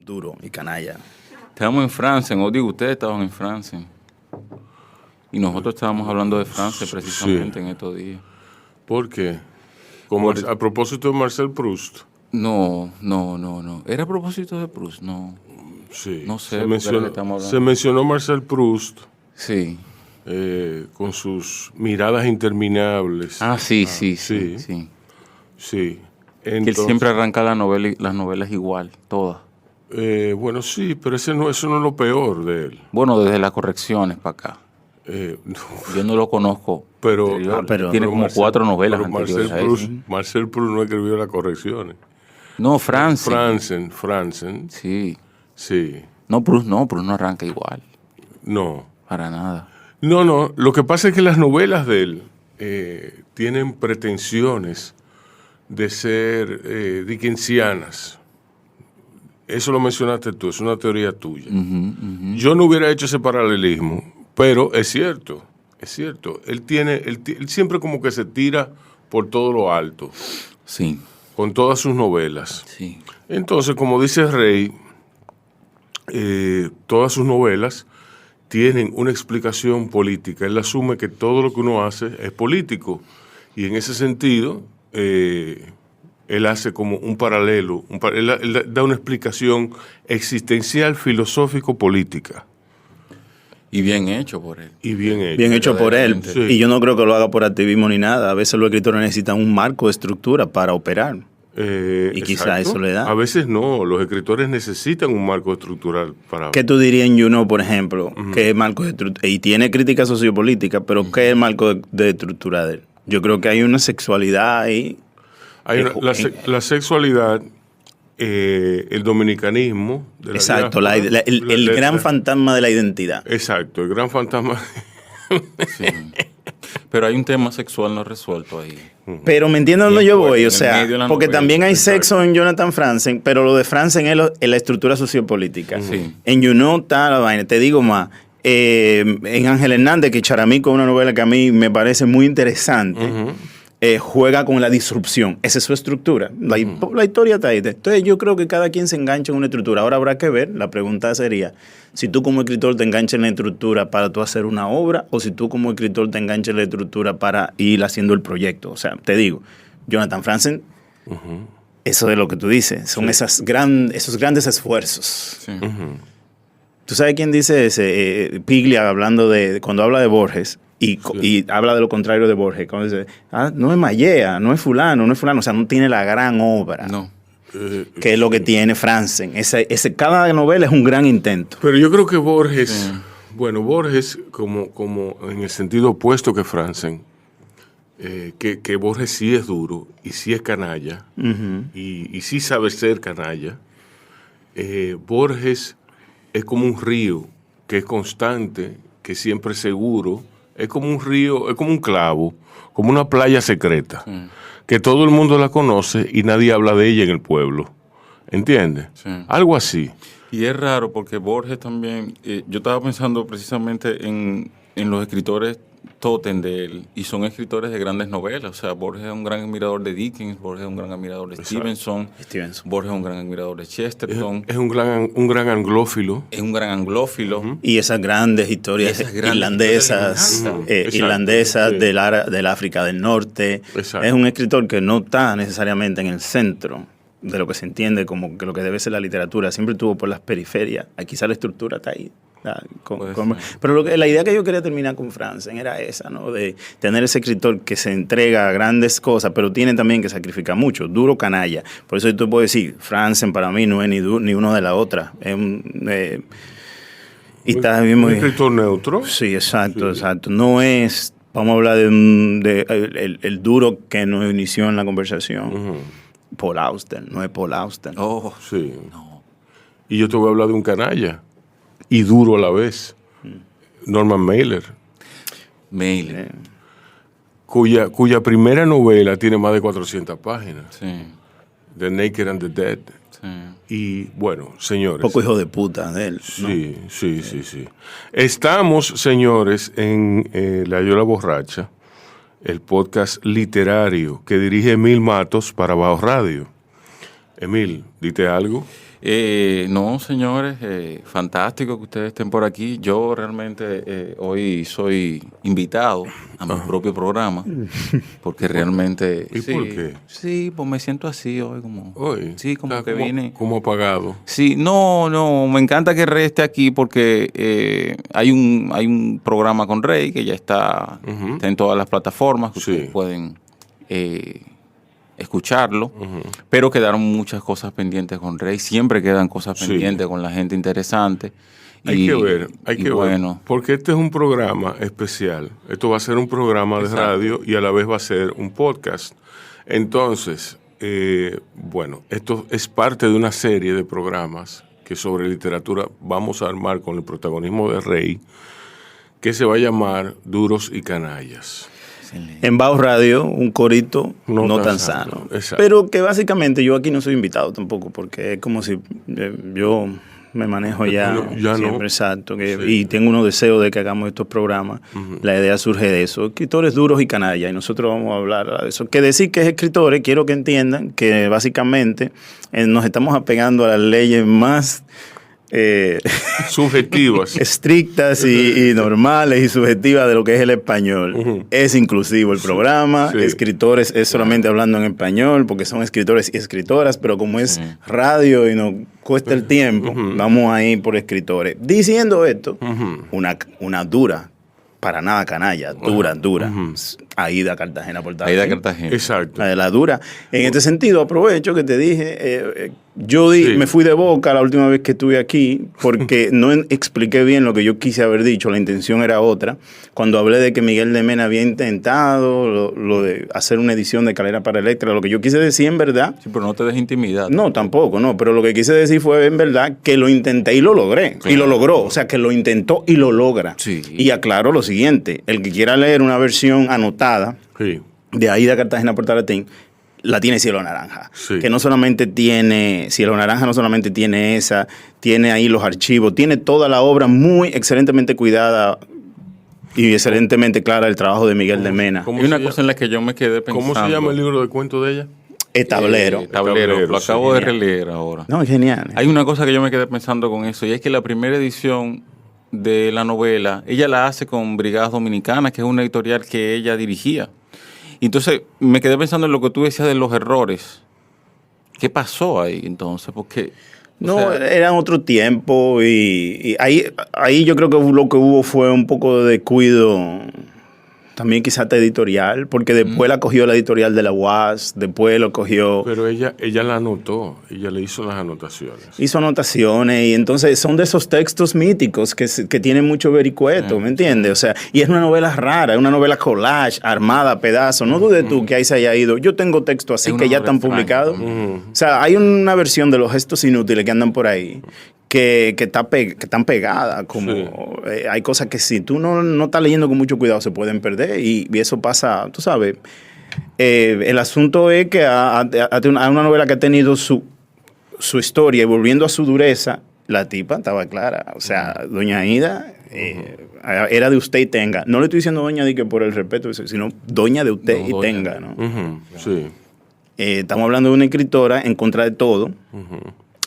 duro y canalla. Estábamos en Francia, o digo, ustedes estaban en Francia. Y nosotros estábamos hablando de Francia precisamente en estos días. ¿Por qué? A propósito de Marcel Proust. No. ¿Era a propósito de Proust? No. Sí. No sé. Se mencionó Marcel Proust. Sí. Con sus miradas interminables. Sí. Sí. Entonces, que él siempre arranca las novelas igual, todas. Bueno, sí, pero eso no es lo peor de él. Bueno, desde las correcciones para acá. Yo no lo conozco. Pero tiene como 4 novelas anteriores a eso. Marcel Proust no escribió las correcciones. No, Franzen. Sí. No, Proust no arranca igual. No. Para nada. No. Lo que pasa es que las novelas de él tienen pretensiones de ser dickensianas. Eso lo mencionaste tú, es una teoría tuya. Yo no hubiera hecho ese paralelismo, pero es cierto. Él siempre como que se tira por todo lo alto. Sí. Con todas sus novelas. Sí. Entonces, como dice Rey, todas sus novelas tienen una explicación política. Él asume que todo lo que uno hace es político. Y en ese sentido, él hace como un paralelo, él da una explicación existencial, filosófico-política. Y bien hecho por él. Bien hecho por él. Sí. Y yo no creo que lo haga por activismo ni nada. A veces los escritores necesitan un marco de estructura para operar. Y quizá eso le da. A veces no, los escritores necesitan un marco estructural para... ¿Qué tú dirías en Juno, por ejemplo? ¿Qué marco de estructura? Y tiene crítica sociopolítica, pero ¿qué es el marco de estructura de él? Yo creo que hay una sexualidad ahí. La sexualidad, el dominicanismo. Exacto, el gran fantasma de la identidad. Exacto, el gran fantasma. Sí. Pero hay un tema sexual no resuelto ahí. Pero me entiendes dónde yo voy, o sea, porque también hay sexo en Jonathan Franzen, pero lo de Franzen es la estructura sociopolítica. Sí. En Juno está la vaina, te digo más. En Ángel Hernández, que Charamico es una novela que a mí me parece muy interesante, juega con la disrupción. Esa es su estructura. La historia está ahí. Entonces yo creo que cada quien se engancha en una estructura. Ahora habrá que ver, la pregunta sería, si tú como escritor te enganchas en la estructura para tú hacer una obra, o si tú como escritor te enganchas en la estructura para ir haciendo el proyecto. O sea, te digo, Jonathan Franzen, eso de lo que tú dices, son esos grandes esfuerzos. Sí. ¿Tú sabes quién dice ese? Piglia, cuando habla de Borges, y habla de lo contrario de Borges. Cuando dice, no es Mallea, no es fulano, o sea, no tiene la gran obra. No. Que es lo que tiene Franzen. Cada novela es un gran intento. Pero yo creo que Borges, Borges, como en el sentido opuesto que Franzen, que Borges sí es duro y sí es canalla, y sí sabe ser canalla. Borges es como un río que es constante, que siempre es seguro. Es como un río, es como un clavo, como una playa secreta, que todo el mundo la conoce y nadie habla de ella en el pueblo. ¿Entiendes? Sí. Algo así. Y es raro porque Borges también, yo estaba pensando precisamente en los escritores tótem de él, y son escritores de grandes novelas. O sea, Borges es un gran admirador de Dickens, Borges es un gran admirador de Stevenson, Borges es un gran admirador de Chesterton. Es un gran anglófilo. Es un gran anglófilo. Y esas grandes historias irlandesas del África del Norte. Exacto. Es un escritor que no está necesariamente en el centro de lo que se entiende como que lo que debe ser la literatura. Siempre estuvo por las periferias. Quizá la estructura está ahí. Pero la idea que yo quería terminar con Franzen era esa, ¿no? De tener ese escritor que se entrega a grandes cosas, pero tiene también que sacrificar mucho, duro canalla. Por eso tú puedes decir, Franzen para mí no es ni uno de la otra. Es un escritor neutro. Sí, exacto. No es, vamos a hablar de el duro que nos inició en la conversación. Paul Auster, no es Paul Auster. Oh, sí. No. Y yo te voy a hablar de un canalla. Y duro a la vez. Norman Mailer. Cuya primera novela tiene más de 400 páginas. Sí. The Naked and the Dead. Sí. Y bueno, señores. Poco hijo de puta de él. Sí. Estamos, señores, en La Yola Borracha, el podcast literario que dirige Emil Matos para Bajo Radio. Emil, dite algo. No, señores, fantástico que ustedes estén por aquí. Yo realmente hoy soy invitado a mi propio programa, porque realmente... ¿Y por qué? Sí, pues me siento así hoy, como... Hoy. Sí, como que vine... Como apagado. Sí, no, me encanta que Rey esté aquí porque hay un programa con Rey que ya está en todas las plataformas, que ustedes pueden... escucharlo, pero quedaron muchas cosas pendientes con Rey, siempre quedan cosas pendientes con la gente interesante. Hay que ver, bueno, porque este es un programa especial, esto va a ser un programa de radio y a la vez va a ser un podcast. Entonces, bueno, esto es parte de una serie de programas que sobre literatura vamos a armar con el protagonismo de Rey, que se va a llamar Duros y Canallas. En Bajo Radio, un corito no tan sano. Pero que básicamente yo aquí no soy invitado tampoco, porque es como si yo me manejo ya siempre, exacto. Y tengo unos deseos de que hagamos estos programas. La idea surge de eso. Escritores duros y canallas, y nosotros vamos a hablar de eso. Que decir que es escritores, quiero que entiendan que básicamente nos estamos apegando a las leyes más... subjetivas, estrictas y normales y subjetivas de lo que es el español. Es inclusivo el programa, escritores es solamente hablando en español porque son escritores y escritoras, pero como es radio y nos cuesta el tiempo, vamos a ir por escritores. Diciendo esto, una dura, para nada canalla, dura. Aida Cartagena Portalatín. Aida Cartagena. Exacto. La dura. En este sentido, aprovecho que te dije, me fui de boca la última vez que estuve aquí porque no expliqué bien lo que yo quise haber dicho, la intención era otra. Cuando hablé de que Miguel de Mena había intentado lo de hacer una edición de Calera para Electra, lo que yo quise decir en verdad... Sí, pero no te des intimidad. No, tampoco, no. Pero lo que quise decir fue en verdad que lo intenté y lo logré. Claro. Y lo logró. O sea, que lo intentó y lo logra. Sí. Y aclaro lo siguiente. El que quiera leer una versión anotada de Aida Cartagena Portalatín, la tiene Cielo Naranja. Sí. Que no solamente tiene, Cielo Naranja no solamente tiene esa, tiene ahí los archivos, tiene toda la obra muy excelentemente cuidada y excelentemente clara el trabajo de Miguel de Mena. Hay una cosa en la que yo me quedé pensando. ¿Cómo se llama el libro de cuentos de ella? Tablero. Tablero. Lo acabo de releer ahora. No, es genial. Hay una cosa que yo me quedé pensando con eso, y es que la primera edición de la novela, ella la hace con Brigadas Dominicanas, que es una editorial que ella dirigía. Entonces, me quedé pensando en lo que tú decías de los errores. ¿Qué pasó ahí entonces? Porque... era otro tiempo y ahí yo creo que lo que hubo fue un poco de descuido, también quizás editorial, porque después la cogió la editorial de la UAS, después lo cogió... Pero ella la anotó, ella le hizo las anotaciones. Hizo anotaciones y entonces son de esos textos míticos que tienen mucho vericueto, ¿me entiendes? O sea, y es una novela rara, es una novela collage, armada a pedazos. No dudes tú que ahí se haya ido. Yo tengo textos así que ya están publicados. O sea, hay una versión de los gestos inútiles que andan por ahí que están pegadas, como hay cosas que si tú no estás leyendo con mucho cuidado se pueden perder y eso pasa, tú sabes. El asunto es que a una novela que ha tenido su historia y volviendo a su dureza, la tipa estaba clara. O sea, doña Aida era de usted y tenga. No le estoy diciendo doña de que por el respeto, sino doña de usted y tenga, ¿no? Sí. Estamos hablando de una escritora en contra de todo,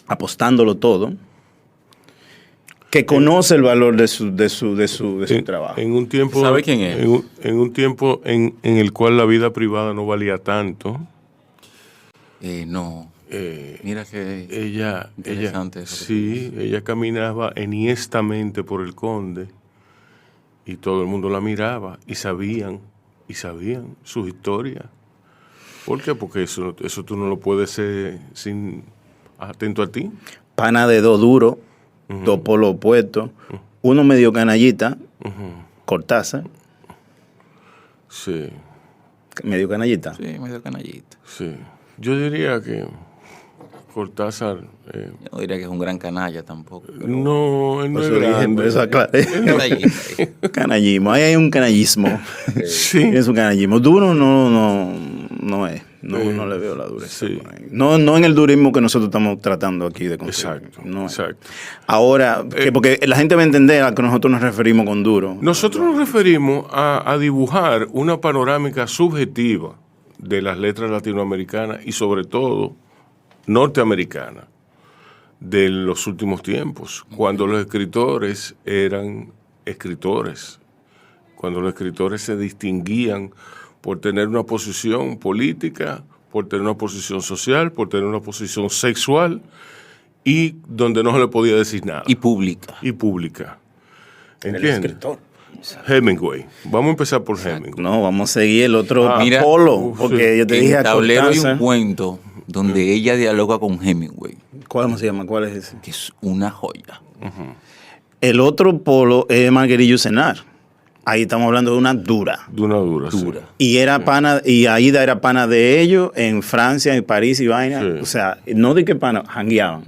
apostándolo todo, que conoce el valor de su trabajo. En un tiempo, ¿sabe quién es? En un tiempo en el cual la vida privada no valía tanto. No. Mira que interesante eso. Sí, ella caminaba enhiestamente por el Conde y todo el mundo la miraba y sabían sus historias. ¿Por qué? Porque eso tú no lo puedes ser sin atento a ti. Pana de dos duros. Dos polos opuestos, uno medio canallita, Cortázar. Sí. ¿Medio canallita? Sí, medio canallita. Sí. Yo diría que Cortázar... Yo no diría que es un gran canalla tampoco. No, él no es grande. Canallismo, ahí hay un canallismo. Sí. Es un canallismo. Duro no es. No le veo la dureza. Sí. No en el durismo que nosotros estamos tratando aquí de conseguir. Exacto. Ahora, porque la gente va a entender a que nosotros nos referimos con duro. Nosotros nos referimos a dibujar una panorámica subjetiva de las letras latinoamericanas y sobre todo norteamericanas. de los últimos tiempos, cuando los escritores eran escritores, cuando los escritores se distinguían por tener una posición política, por tener una posición social, por tener una posición sexual y donde no se le podía decir nada. Y pública. Y pública. El ¿Entiendes? escritor. Hemingway. Vamos a empezar por Hemingway. No, vamos a seguir el otro Mira, polo, porque yo te En dije a Tablero hay Cortázar. un cuento donde ella dialoga con Hemingway, ¿Cómo se llama? ¿Cuál es ese? que es una joya. El otro polo es Marguerite Yourcenar. Ahí estamos hablando de una dura. De una dura. sí. Dura. Y era pana, y Aida era pana de ellos en Francia, en París y vaina. Sí. O sea, no de que pana, jangueaban.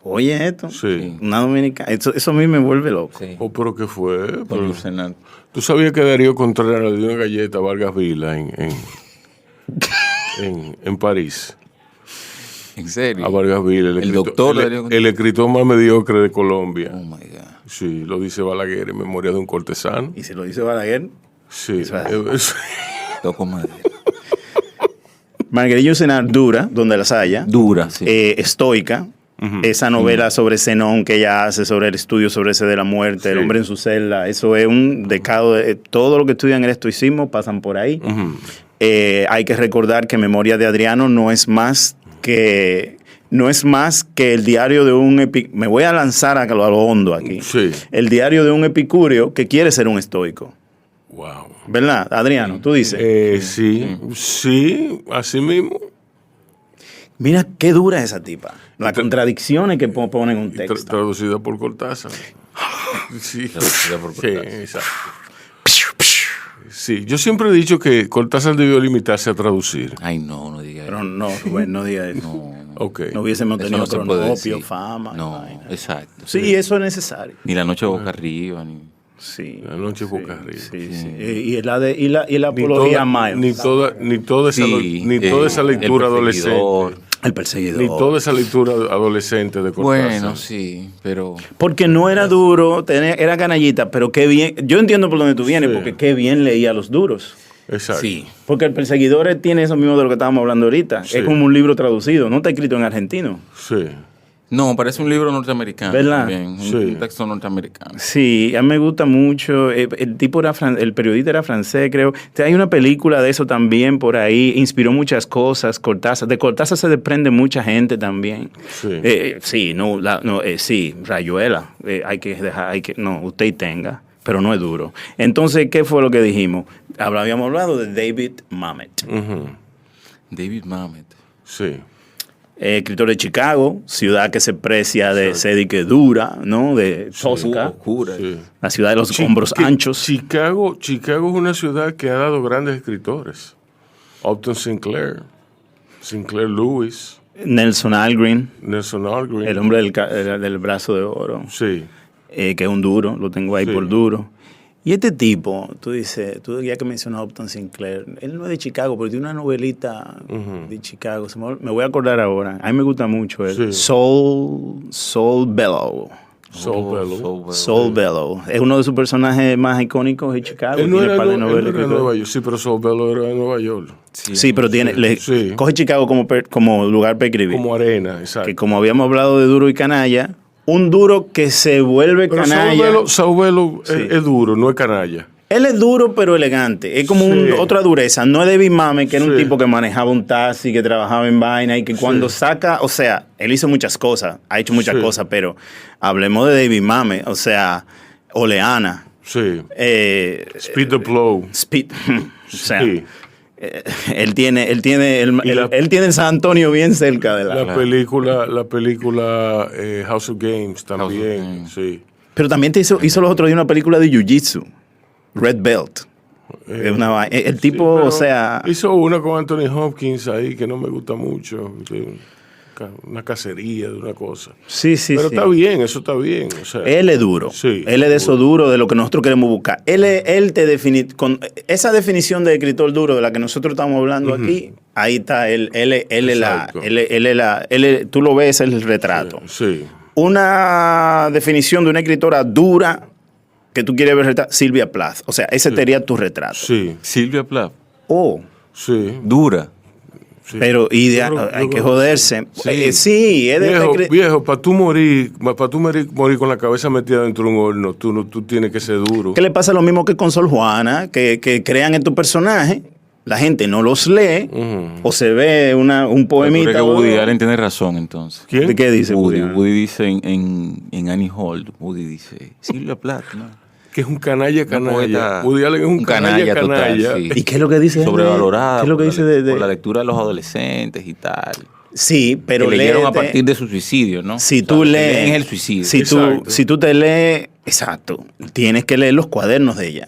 Oye esto, Sí. una dominicana. Eso a mí me vuelve loco. Sí. Oh, pero ¿qué fue? Con Pero- Yourcenar. ¿Tú sabías que Darío Contreras le dio una galleta a Vargas Vila en París? ¿En serio? A Vargas Vila, El doctor Darío Contreras. el escritor más mediocre de Colombia. Oh my God. Sí, lo dice Balaguer en Memoria de un cortesano. Y si lo dice Balaguer, Sí. Eso Toco madera. Marguerite Yourcenar dura, donde las haya. Dura, sí. Estoica. Esa novela sobre Zenón que ella hace, sobre el estudio sobre ese de la muerte, el Sí. hombre en su celda, eso es un decado de todo lo que estudian el estoicismo pasan por ahí. Hay que recordar que Memoria de Adriano no es más que el diario de un me voy a lanzar a lo hondo aquí. Sí. El diario de un epicúreo que quiere ser un estoico. Wow. ¿Verdad, Adriano? Tú dices. Sí, así mismo. Mira qué dura es esa tipa. Las contradicciones que ponen en un texto. Traducida por Cortázar. Sí. Traducida por Sí, Cortázar. exacto. Sí, yo siempre he dicho que Cortázar debió limitarse a traducir. Ay, no diga Pero eso. no, Rubén, no diga eso. No, Ok. No hubiésemos eso tenido no se puede cronopio, decir. fama. No, vaina. exacto. Sí, eso es necesario. Ni la noche boca arriba, ni... Sí. La noche boca arriba. Sí, sí. Y la Ni apología toda, a Miles. ni toda esa, Sí, ni toda esa el lectura perseguidor. adolescente. El perseguidor. Ni toda esa lectura adolescente de Cortázar. Bueno, sí, pero... Porque no era duro, era canallita, pero qué bien. Yo entiendo por dónde tú vienes, Sí. porque qué bien leía a los duros. Exacto. Sí. Porque el perseguidor tiene eso mismo de lo que estábamos hablando ahorita. Sí. Es como un libro traducido, no está escrito en argentino. Sí. No, parece un libro norteamericano. ¿Verdad? También, Sí. un texto norteamericano. Sí, a mí me gusta mucho. El tipo era el periodista era francés, creo. Hay una película de eso también por ahí. Inspiró muchas cosas. Cortázar. De Cortázar se desprende mucha gente también. Sí. Sí, Rayuela. No, usted tenga, pero no es duro. Entonces, ¿qué fue lo que dijimos? Habíamos hablado de David Mamet. Ujú. David Mamet. Sí. Escritor de Chicago, ciudad que se precia de sed y que dura, ¿no? De tosca, Oscura. Sí. la ciudad de los hombros anchos. Chicago es una ciudad que ha dado grandes escritores. Upton Sinclair, Sinclair Lewis, Nelson Algren, Nelson Algren. el hombre del brazo de oro, Sí. que es un duro, lo tengo ahí Sí. por duro. Y este tipo, tú ya que mencionas a Upton Sinclair, él no es de Chicago, pero tiene una novelita de Chicago, me voy a acordar ahora, a mí me gusta mucho él. Sí. Soul Bellow. Soul Bellow. Es uno de sus personajes más icónicos de Chicago. Él no Tiene era, par de él no novelas era de que- Nueva York. Sí, pero Saul Bellow era de Nueva York. Sí, pero Sí. coge Chicago como lugar para escribir. Como arena, exacto. Que como habíamos hablado de duro y canalla, un duro que se vuelve Pero canalla. Saul Bellow Sí. es duro, no es canalla. Él es duro pero elegante. Es como Sí. otra dureza. No es David Mamet, que era un Sí. tipo que manejaba un taxi, que trabajaba en vaina y que cuando saca, o sea, él hizo muchas cosas, ha hecho muchas Sí. cosas, pero hablemos de David Mamet, o sea, Oleana, Sí. Speed the Blow. Speed, o sea, Sí. él tiene el San Antonio bien cerca de La película House of Games también. Games. Sí. Pero también hizo los otros días una película de Jiu-Jitsu, Red Belt. Es el tipo, Pero o sea, hizo una con Anthony Hopkins ahí que no me gusta mucho. Una cacería de una cosa. sí, Pero sí. está bien, eso está bien. O sea, Él es duro. Sí. Él es de eso duro, de lo que nosotros queremos buscar. Él te define, con esa definición de escritor duro de la que nosotros estamos hablando aquí, ahí está. Él Exacto. tú lo ves, es el retrato. Sí. Una definición de una escritora dura que tú quieres ver, Silvia Plath. O sea, ese sería tu retrato. Sí. Silvia Plath. Oh, Sí. Dura. Sí. Pero Yo creo hay que que joderse. Sí. Sí, es Viejo, para tú morir con la cabeza metida dentro de un horno, tú tienes que ser duro. ¿Qué le pasa lo mismo que con Sor Juana? Que crean estos personajes, la gente no los lee, o se ve un Pero tú poemita. crees que Woody Allen tiene razón, entonces. ¿Quién? ¿De qué dice Woody? Woody dice en Annie Hall, Woody dice, Silvia Plath, ¿no? Que es un canalla. poeta- Woody Allen es un canalla. total, sí. ¿Y qué es lo que dice? Sobrevalorada. ¿Qué es lo que por dice la, por la lectura de los adolescentes y tal. Sí, pero que leyeron a léete- partir de su suicidio, ¿no? Si O sea, tú lo que lees, leen es el suicidio. Exacto. si tú te lees, exacto, tienes que leer los cuadernos de ella,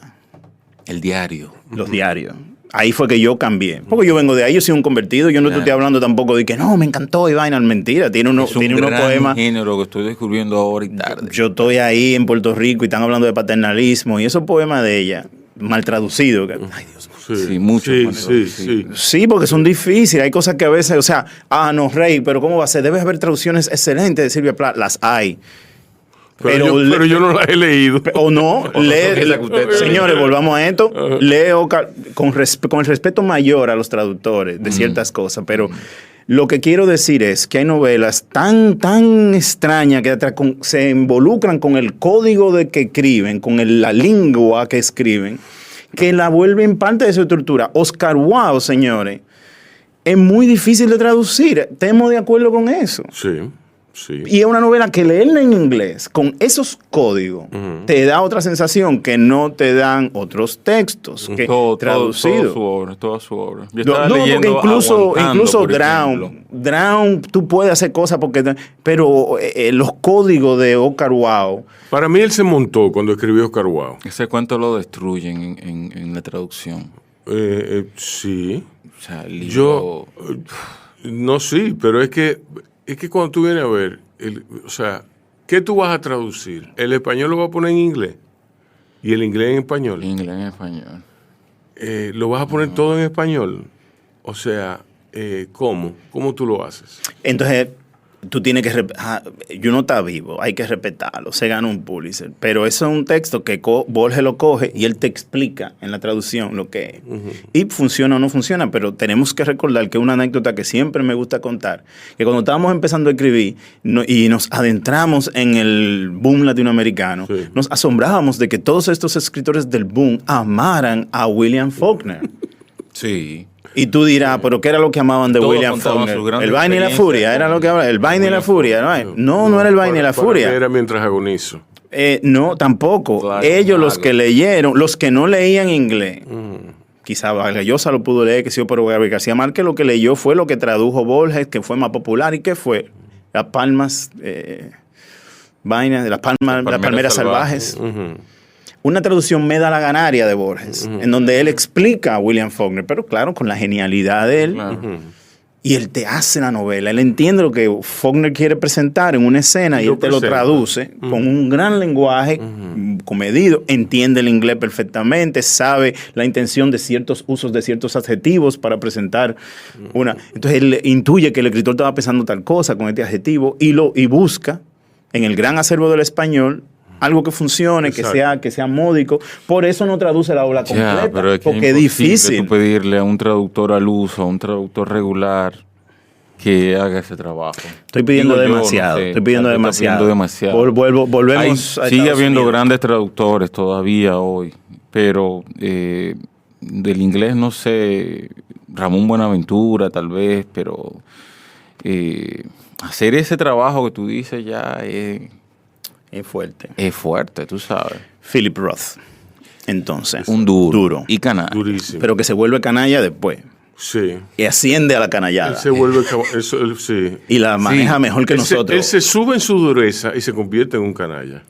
El diario. los diarios. Ahí fue que yo cambié. Porque yo vengo de ahí, yo soy un convertido. Yo no te Claro. estoy hablando tampoco de que no, me encantó y vaina. Mentira, tiene unos Es un gran poemas. género que estoy descubriendo ahora y tarde. Yo estoy ahí en Puerto Rico y están hablando de paternalismo y esos poemas de ella, mal traducidos. Ay, Dios mío. Sí, mucho, Sí, Juan sí, Eduardo, sí. Sí, porque son difíciles. Hay cosas que a veces, o sea, no, Rey, pero ¿cómo va a ser? Debe haber traducciones excelentes de Silvia Plath. Las hay. Pero yo no la he leído. O no, señores, volvamos a esto. Leo con el respeto mayor a los traductores de ciertas cosas, pero lo que quiero decir es que hay novelas tan extrañas que se involucran con el código de que escriben, con la lengua que escriben, que la vuelven parte de su estructura. Oscar Wilde, señores, es muy difícil de traducir. Estemos de acuerdo con eso. Sí, sí. Y es una novela que leerla en inglés con esos códigos te da otra sensación que no te dan otros textos que traducidos. Toda su obra. Yo No, estaba porque leyendo incluso Aguantando, por ejemplo. Drown, tú puedes hacer cosas pero los códigos de Oscar Wilde, Para mí él se montó cuando escribió Oscar Wilde. Ese cuento lo destruyen en la traducción. Sí. O sea, el libro... Yo, no, sí, pero es que cuando tú vienes a ver, o sea, ¿qué tú vas a traducir? ¿El español lo vas a poner en inglés? ¿Y el inglés en español? En inglés, en español. ¿Lo vas a poner todo en español? O sea, ¿cómo? ¿Cómo tú lo haces? entonces tú tienes que Juno está vivo, hay que respetarlo, se gana un Pulitzer, pero eso es un texto que Borges lo coge y él te explica en la traducción lo que es. Y funciona o no funciona, pero tenemos que recordar que una anécdota que siempre me gusta contar, que cuando estábamos empezando a escribir y nos adentramos en el boom latinoamericano, Sí. nos asombrábamos de que todos estos escritores del boom amaran a William Faulkner. Sí. Y tú dirás, ¿pero qué era lo que amaban de Todos William contaban Faulkner? sus grandes El vaina y la experiencias furia, era con lo que hablaba. El vaina y la William furia, no era el vaina y la Para furia. mí era mientras agonizo. No, tampoco. Claro, Ellos, los claro. que leyeron, los que no leían inglés, quizá Vargas Llosa lo pudo leer, que sí, pero Gabriel García Márquez lo que leyó fue lo que tradujo Borges, que fue más popular. ¿Y qué fue? Las palmas, vainas, las palmeras salvajes. Una traducción medalaganaria de Borges, en donde él explica a William Faulkner, pero claro, con la genialidad de él. Claro. Y él te hace la novela, él entiende lo que Faulkner quiere presentar en una escena y Lo él te lo presenta. traduce con un gran lenguaje comedido, entiende el inglés perfectamente, sabe la intención de ciertos usos de ciertos adjetivos para presentar una... Entonces él intuye que el escritor estaba pensando tal cosa con este adjetivo y busca en el gran acervo del español algo que funcione, Exacto. que sea módico. Por eso no traduce la obra completa, Ya, pero es que porque es imposible difícil. tú pedirle a un traductor al uso, a un traductor regular, que haga ese trabajo. Estoy pidiendo Digo yo, demasiado, no sé, estoy pidiendo tal vez está demasiado. pidiendo Volvemos a sigue Estados habiendo Unidos. grandes traductores todavía hoy, pero del inglés no sé, Ramón Buenaventura tal vez, pero hacer ese trabajo que tú dices ya Es fuerte. es fuerte, tú sabes. Philip Roth. Entonces. Un duro. Duro. Y canal. Durísimo. Pero que se vuelve canalla después. Sí. Y asciende a la canallada. Él se vuelve... sí. Y la maneja mejor que Él nosotros. se sube en su dureza y se convierte en un canalla.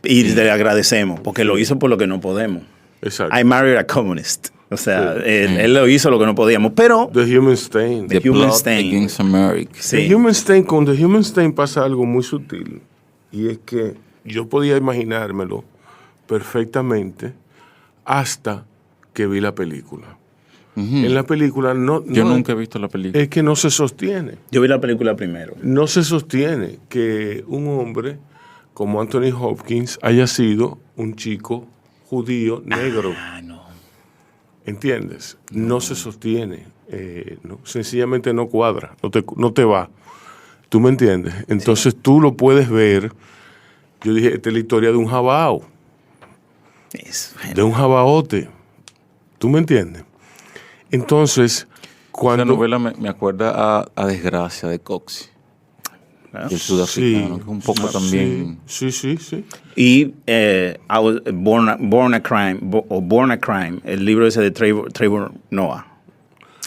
Y le agradecemos, porque lo hizo por lo que no podemos. Exacto. I married a communist. O sea, Sí. él lo hizo lo que no podíamos. Pero, The Human Stain. The The Human Plot Stain. Against America. sí. The Human Stain, con The Human Stain pasa algo muy sutil. Y es que yo podía imaginármelo perfectamente hasta que vi la película. En la película Yo nunca he visto la película. es que no se sostiene. Yo vi la película primero. No se sostiene que un hombre como Anthony Hopkins haya sido un chico judío negro. Ah, no. ¿entiendes? No se sostiene, no, sencillamente no cuadra, no te va. ¿Tú me entiendes? Entonces tú lo puedes ver. Yo dije, esta es la historia de un jabao, de un jabaote. ¿Tú me entiendes? Entonces, cuando... Esa novela me acuerda a Desgracia de Coxey, el sudafricano, que es un poco también... Sí. Y I was Born a Crime, el libro ese de Trevor Noah,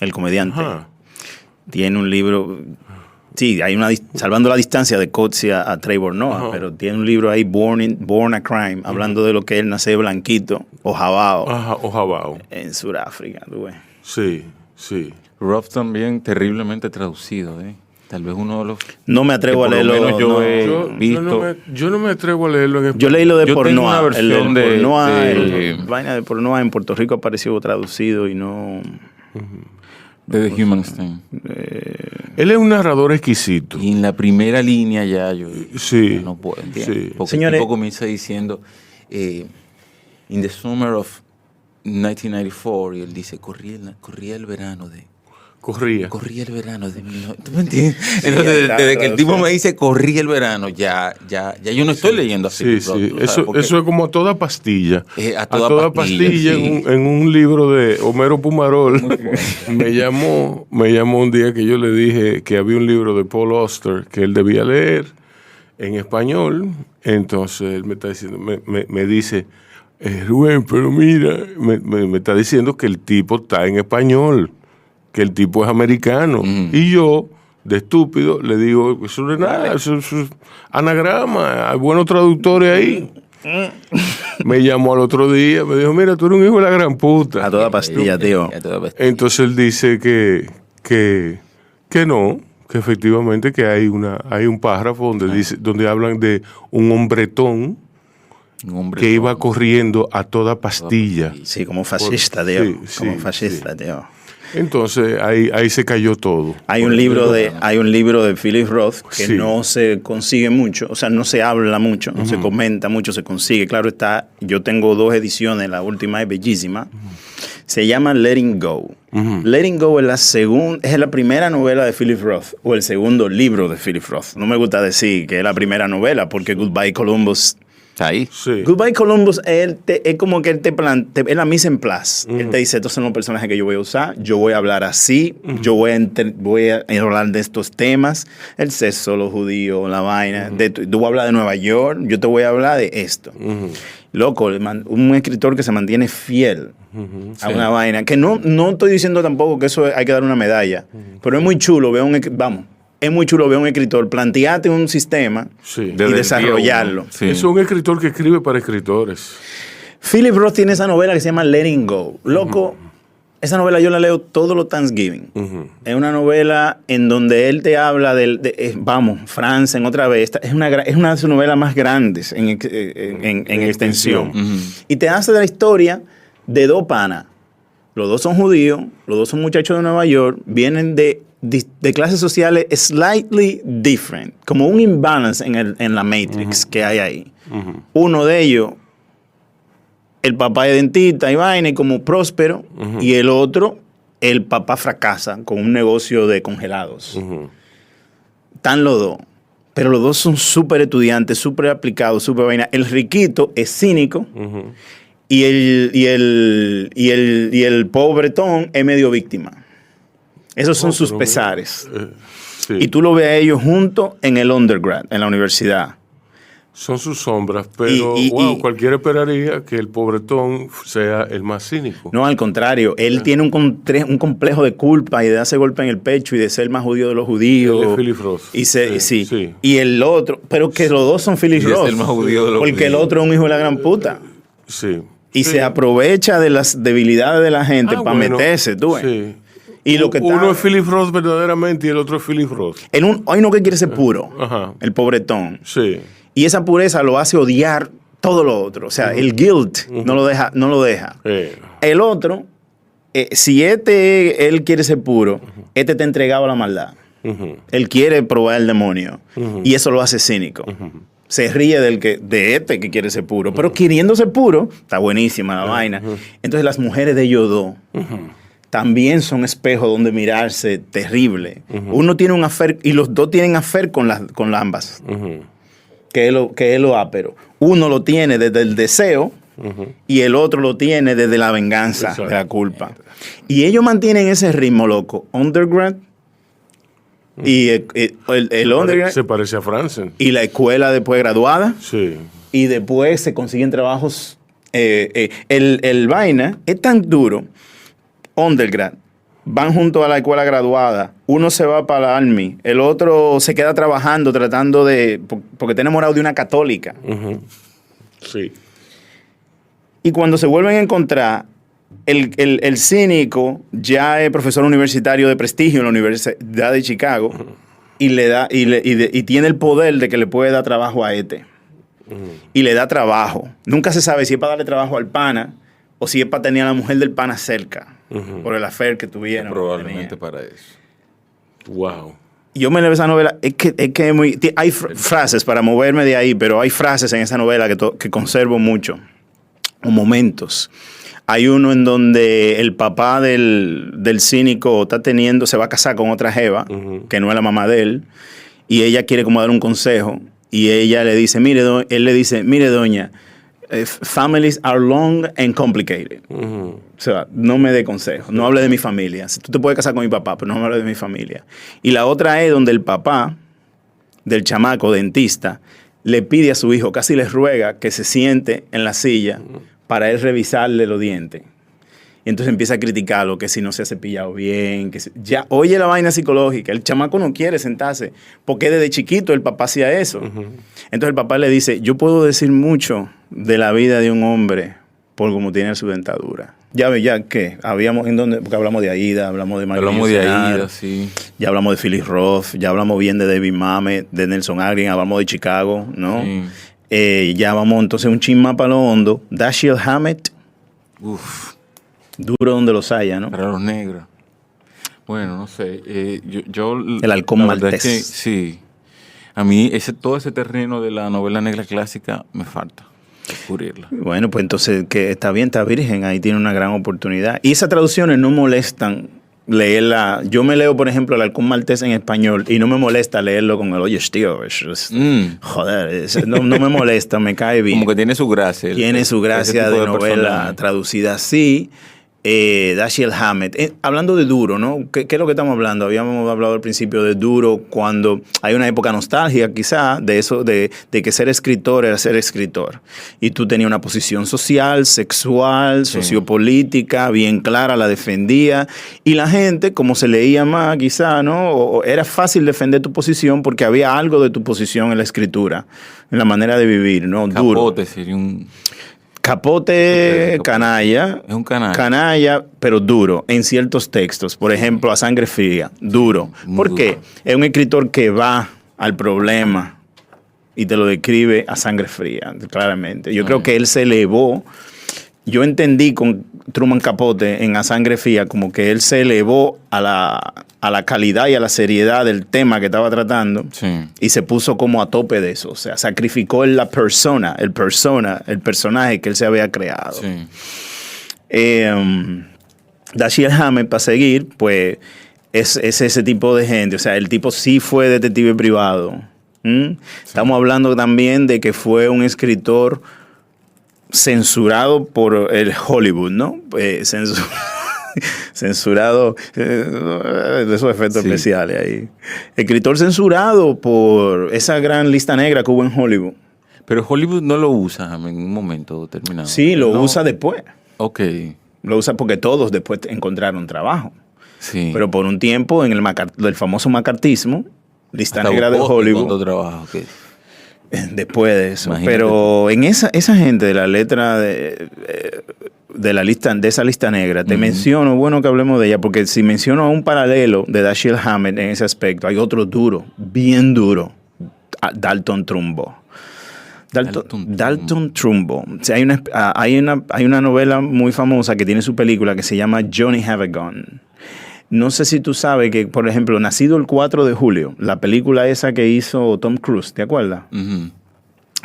el comediante. Ajá. Tiene un libro... Sí, hay salvando la distancia de Coetzee a Trevor Noah, Ajá. pero tiene un libro ahí, Born a Crime, hablando de lo que él nace blanquito o jabao Ajá, o jabao. en Sudáfrica. Tú ves. Sí. Rough también terriblemente traducido, ¿eh? Tal vez uno de los... No me atrevo a que por lo leerlo. menos yo no. he visto... Yo no me atrevo a leerlo en español. Yo leí lo de Yo tengo Pornoa. una versión el de- Pornoa, de- el vaina de Pornoa en Puerto Rico apareció traducido y no... de The Human Stain. Él es un narrador exquisito. Y en la primera línea ya yo Sí, ya no puedo, ¿entiendes? sí. Porque Señores- el tipo comienza diciendo, in the summer of 1994, y él dice, corría el verano de... Corría. Corría el verano de 19... ¿Tú me entiendes? Entonces, desde que el tipo me dice, corría el verano, ya yo no estoy leyendo así. Sí. Eso es como a toda pastilla. A toda pastilla, sí. en un libro de Homero Pumarol. me llamó un día que yo le dije que había un libro de Paul Auster que él debía leer en español. Entonces él me está diciendo, me dice, Rubén, pero mira, me está diciendo que el tipo está en español, que el tipo es americano. Y yo, de estúpido, le digo, eso no es nada, eso es anagrama, hay buenos traductores ahí. Me llamó al otro día, me dijo, mira, tú eres un hijo de la gran puta. A toda pastilla, tío. A toda pastilla. Entonces él dice que no, que efectivamente que hay un párrafo donde hablan de un hombretón Un hombre que iba solo. corriendo a toda pastilla. Sí, como fascista, tío. Sí, como sí, fascista, tío. Entonces ahí se cayó todo. Hay un libro de Philip Roth que Sí. no se consigue mucho, o sea, no se habla mucho, no se comenta mucho, se consigue. Claro está, yo tengo 2 ediciones, la última es bellísima. Se llama Letting Go. Letting Go es la primera novela de Philip Roth, o el segundo libro de Philip Roth. No me gusta decir que es la primera novela, porque Goodbye Columbus... Está ahí. Sí. Goodbye Columbus es como que él es la mise en place. Él te dice, estos son los personajes que yo voy a usar, yo voy a hablar así, yo voy a hablar de estos temas, el sexo, los judíos, la vaina, tú voy a hablar de Nueva York, yo te voy a hablar de esto. Loco, un escritor que se mantiene fiel a una vaina, que no estoy diciendo tampoco que eso hay que dar una medalla, pero es muy chulo, es muy chulo ver un escritor plantearte un sistema Sí. y Desde el día desarrollarlo. uno. Sí. Es un escritor que escribe para escritores. Philip Roth tiene esa novela que se llama Letting Go. Loco, esa novela yo la leo todos los Thanksgiving. Es una novela en donde él te habla Franzen otra vez. Es una de sus novelas más grandes en extensión. Y te hace de la historia de 2 panas. Los 2 son judíos, los 2 son muchachos de Nueva York, vienen de clases sociales slightly different, como un imbalance en la Matrix que hay ahí. Uno de ellos, el papá es dentista y vaina y como próspero, y el otro, el papá fracasa con un negocio de congelados. Están los 2, pero los 2 son súper estudiantes, súper aplicados, súper vaina. El riquito es cínico y el pobretón es medio víctima. Esos son sus pesares. Sí. Y tú lo ves a ellos juntos en el undergrad, en la universidad. Son sus sombras, pero cualquiera esperaría que el pobretón sea el más cínico. No, al contrario, él tiene un complejo de culpa y de darse golpe en el pecho y de ser más judío de los judíos. Él es Philip Roth. Sí. Y el otro, pero que los 2 son Philip Y es Roth. el más judío de los porque el judíos. otro es un hijo de la gran puta. Sí. Y Sí. se aprovecha de las debilidades de la gente para Bueno, meterse, tú ves. Sí. Y lo que Uno está- es Philip Roth verdaderamente y el otro es Philip Roth. Hay uno que quiere ser puro, Ajá. el pobretón. Sí. Y esa pureza lo hace odiar todo lo otro. O sea, el guilt no lo deja. El otro, si él quiere ser puro, este te entregaba la maldad. Él quiere probar el demonio. Y eso lo hace cínico. Se ríe de este que quiere ser puro. Pero queriendo ser puro, está buenísima la vaina. Entonces las mujeres de ellos dos también son espejos donde mirarse terrible. Uno tiene un affair, y los dos tienen affair con las ambas. Que es lo ápero. Uno lo tiene desde el deseo y el otro lo tiene desde la venganza, de la culpa. Y ellos mantienen ese ritmo, loco. Undergrad y el undergrad. Se parece a Franzen. Y la escuela después graduada. Sí. Y después se consiguen trabajos. El vaina es tan duro. Undergrad. Van junto a la escuela graduada. Uno se va para la Army. El otro se queda trabajando, tratando de... Porque está enamorado de una católica. Sí. Y cuando se vuelven a encontrar, el cínico ya es profesor universitario de prestigio en la Universidad de Chicago y le da y tiene el poder de que le puede dar trabajo a este. Y le da trabajo. Nunca se sabe si es para darle trabajo al pana o si es para tener a la mujer del pana cerca por el affair que tuvieron. Probablemente para eso. Wow. Yo me leo esa novela, es que hay frases para moverme de ahí, pero hay frases en esa novela que conservo mucho, o momentos. Hay uno en donde el papá del cínico se va a casar con otra jeva, que no es la mamá de él, y ella quiere como dar un consejo, y ella le dice, él le dice, mire doña, families are long and complicated. O sea, no me dé consejo, no hable de mi familia. Tú te puedes casar con mi papá, pero no me hable de mi familia. Y la otra es donde el papá del chamaco dentista le pide a su hijo, casi le ruega que se siente en la silla para él revisarle los dientes. Y entonces empieza a criticarlo, que si no se ha cepillado bien, ya oye la vaina psicológica. El chamaco no quiere sentarse, porque desde chiquito el papá hacía eso. Entonces el papá le dice, yo puedo decir mucho de la vida de un hombre por cómo tiene su dentadura. Ya ve, ya que habíamos en donde, porque hablamos de Aida, hablamos de María. Hablamos de Aida, sí. Ya hablamos de Phyllis Roth, ya hablamos bien de David Mamet, de Nelson Agrin, hablamos de Chicago, ¿no? Sí. Ya vamos entonces un chin más para lo hondo. Dashiell Hammett. Uf. Duro donde los haya, ¿no? Para los negros. Bueno, no sé. El halcón maltés. Es que, sí. A mí todo ese terreno de la novela negra clásica me falta descubrirla. Bueno, pues entonces que está bien, está virgen, ahí tiene una gran oportunidad. Y esas traducciones no molestan leerla. Yo me leo, por ejemplo, el halcón maltés en español y no me molesta leerlo con el oye, tío. Joder, no me molesta, me cae bien. Como que tiene su gracia. Tiene su gracia de novela traducida así. Dashiell Hammett. Hablando de duro, ¿no? ¿Qué es lo que estamos hablando? Habíamos hablado al principio de duro cuando hay una época nostálgica quizá de eso, de que ser escritor era ser escritor. Y tú tenías una posición social, sexual, sociopolítica, bien clara, la defendía. Y la gente, como se leía más quizá, ¿no? Era fácil defender tu posición porque había algo de tu posición en la escritura, en la manera de vivir, ¿no? Capote duro. Sería un... Capote canalla. Es un canalla. Canalla, pero duro en ciertos textos. Por ejemplo, A Sangre Fría. Duro. ¿Por qué? Es un escritor que va al problema y te lo describe a sangre fría, claramente. Yo creo que él se elevó. Yo entendí con Truman Capote en A Sangre Fría como que él se elevó a la calidad y a la seriedad del tema que estaba tratando y se puso como a tope de eso. O sea, sacrificó el personaje que él se había creado. Dashiell Hammett, para seguir, pues es ese tipo de gente. O sea, el tipo sí fue detective privado. Estamos hablando también de que fue un escritor censurado por el Hollywood, ¿no? Censurado de esos efectos especiales ahí. Escritor censurado por esa gran lista negra que hubo en Hollywood. Pero Hollywood no lo usa en un momento determinado. Sí, lo usa después. Ok. Lo usa porque todos después encontraron trabajo. Sí. Pero por un tiempo, en el famoso macartismo, lista negra de Hollywood. Trabajo, okay. Después de eso. Imagínate. Pero en esa gente de la letra de esa lista negra, te menciono, bueno que hablemos de ella, porque si menciono un paralelo de Dashiell Hammett en ese aspecto, hay otro duro, bien duro, Dalton Trumbo. Dalton Trumbo. O sea, hay una novela muy famosa que tiene su película que se llama Johnny Have a Gun. No sé si tú sabes que, por ejemplo, Nacido el 4 de julio, la película esa que hizo Tom Cruise, ¿te acuerdas?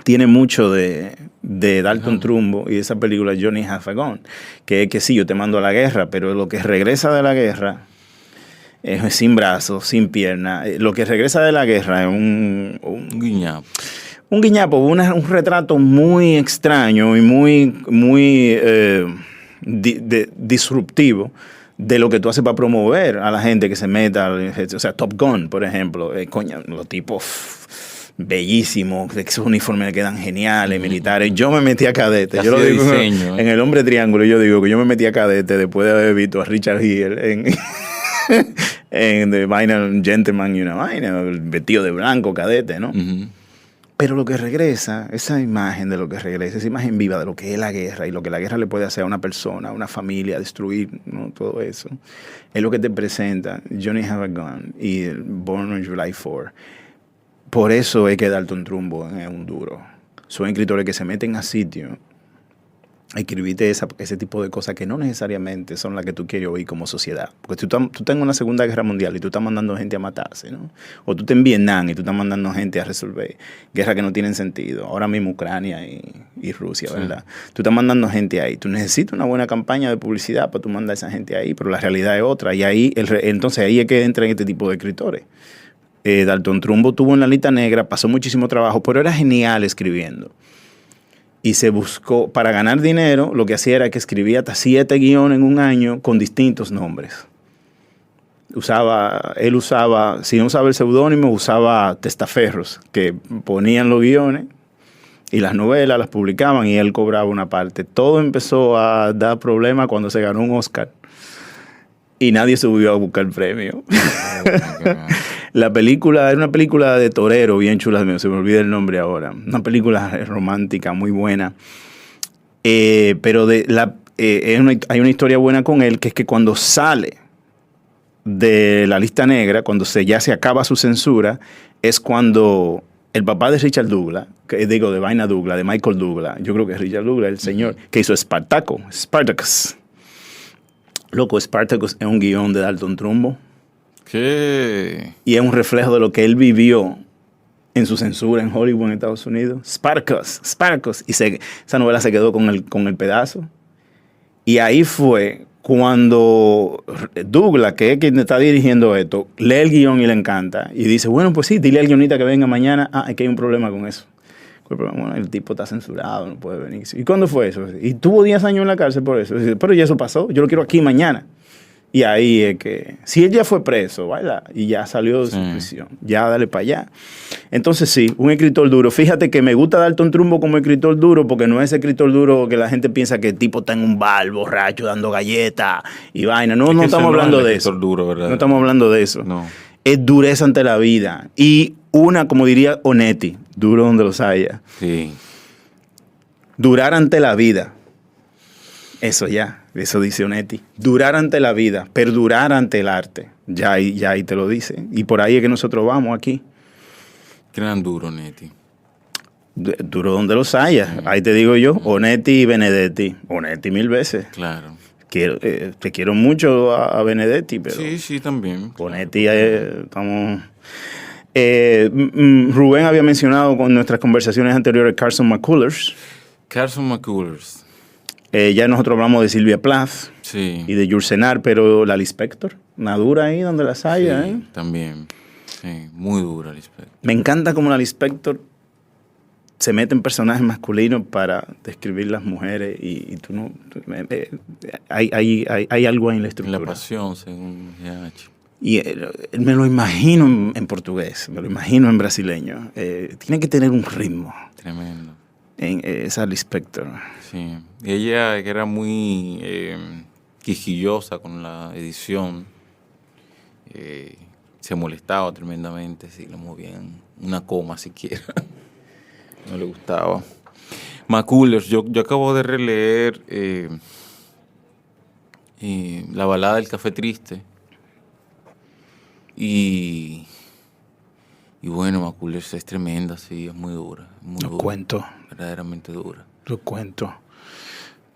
tiene mucho de Dalton Trumbo y de esa película Johnny Have a Gun, que es que sí, yo te mando a la guerra, pero lo que regresa de la guerra es sin brazos, sin piernas. Lo que regresa de la guerra es un Guiñapo. un guiñapo, un retrato muy extraño y muy disruptivo de lo que tú haces para promover a la gente que se meta. O sea, Top Gun, por ejemplo. Coño, los tipos bellísimos, esos uniformes le quedan geniales, militares. Yo me metí a cadete. Yo lo digo diseño, en el Hombre Triángulo, yo digo que yo me metí a cadete después de haber visto a Richard Gere en The Vinyl Gentleman y una vaina, vestido de blanco, cadete, ¿no? Ujú. Pero lo que regresa, esa imagen de lo que regresa, esa imagen viva de lo que es la guerra y lo que la guerra le puede hacer a una persona, a una familia, destruir, ¿no? Todo eso, es lo que te presenta Johnny Have a Gun y Born on July 4. Por eso es que Dalton Trumbo es un duro. Son escritores que se meten a sitio a escribirte ese tipo de cosas que no necesariamente son las que tú quieres oír como sociedad. Porque tú estás en una Segunda Guerra Mundial y tú estás mandando gente a matarse, ¿no? O tú estás en Vietnam y tú estás mandando gente a resolver guerras que no tienen sentido. Ahora mismo Ucrania y Rusia, sí, ¿verdad? Tú estás mandando gente ahí. Tú necesitas una buena campaña de publicidad para tú mandar a esa gente ahí, pero la realidad es otra. Y ahí entonces ahí es que entran este tipo de escritores. Dalton Trumbo tuvo en la lista negra, pasó muchísimo trabajo, pero era genial escribiendo. Y se buscó, para ganar dinero, lo que hacía era que escribía hasta 7 guiones en un año con distintos nombres. Él usaba, si no usaba el seudónimo, usaba testaferros, que ponían los guiones y las novelas las publicaban y él cobraba una parte. Todo empezó a dar problemas cuando se ganó un Oscar. Y nadie subió a buscar el premio. La película era una película de torero bien chula, se me olvida el nombre ahora. Una película romántica muy buena. Pero hay una historia buena con él, que es que cuando sale de la lista negra, cuando ya se acaba su censura, es cuando el papá de Richard Douglas, de Vaina Douglas, de Michael Douglas, yo creo que es Richard Douglas, el señor, que hizo Spartacus. Loco, Spartacus es un guión de Dalton Trumbo. ¿Qué? Y es un reflejo de lo que él vivió en su censura en Hollywood, en Estados Unidos. Spartacus. Y esa novela se quedó con el pedazo. Y ahí fue cuando Douglas, que es quien está dirigiendo esto, lee el guión y le encanta. Y dice, bueno, pues sí, dile al guionista que venga mañana. Es que hay un problema con eso. Bueno, el tipo está censurado, no puede venir. ¿Y cuándo fue eso? Y tuvo 10 años en la cárcel por eso. Dice, pero ya eso pasó, yo lo quiero aquí mañana. Y ahí es que, si él ya fue preso, ¿verdad? Y ya salió de su prisión, ya dale para allá. Entonces sí, un escritor duro. Fíjate que me gusta Dalton Trumbo como escritor duro, porque no es ese escritor duro que la gente piensa que el tipo está en un bar borracho dando galletas y vaina. No, no estamos hablando de eso. Duro, ¿verdad? No estamos hablando de eso. No. Es dureza ante la vida. Y como diría Onetti, duro donde los haya. Sí. Durar ante la vida. Eso dice Onetti. Durar ante la vida, perdurar ante el arte. Ya ahí te lo dice. Y por ahí es que nosotros vamos aquí. ¿Qué eran duro, Neti? Duro donde los haya. Ahí te digo yo, Onetti y Benedetti. Onetti 1000 veces. Claro. Te quiero mucho a Benedetti, pero Sí, también. Onetti estamos... Rubén había mencionado con nuestras conversaciones anteriores Carson McCullers. Carson McCullers. Ya nosotros hablamos de Silvia Plath Sí. y de Yursenar, pero la Lispector, una dura ahí donde las haya. Sí, también. Sí, muy dura la Lispector. Me encanta cómo la Lispector se mete en personajes masculinos para describir las mujeres y tú no... hay algo ahí en la estructura. La pasión, según Yachi. Y me lo imagino en portugués, me lo imagino en brasileño. Tiene que tener un ritmo. Tremendo. En esa Lispector. Sí. Ella que era muy quisquillosa con la edición, se molestaba tremendamente si le movían una coma siquiera. No le gustaba. McCullers, yo acabo de releer La balada del café triste. Y bueno, McCullers es tremenda, sí, es muy dura. Muy Lo dura, cuento. verdaderamente dura. Lo cuento.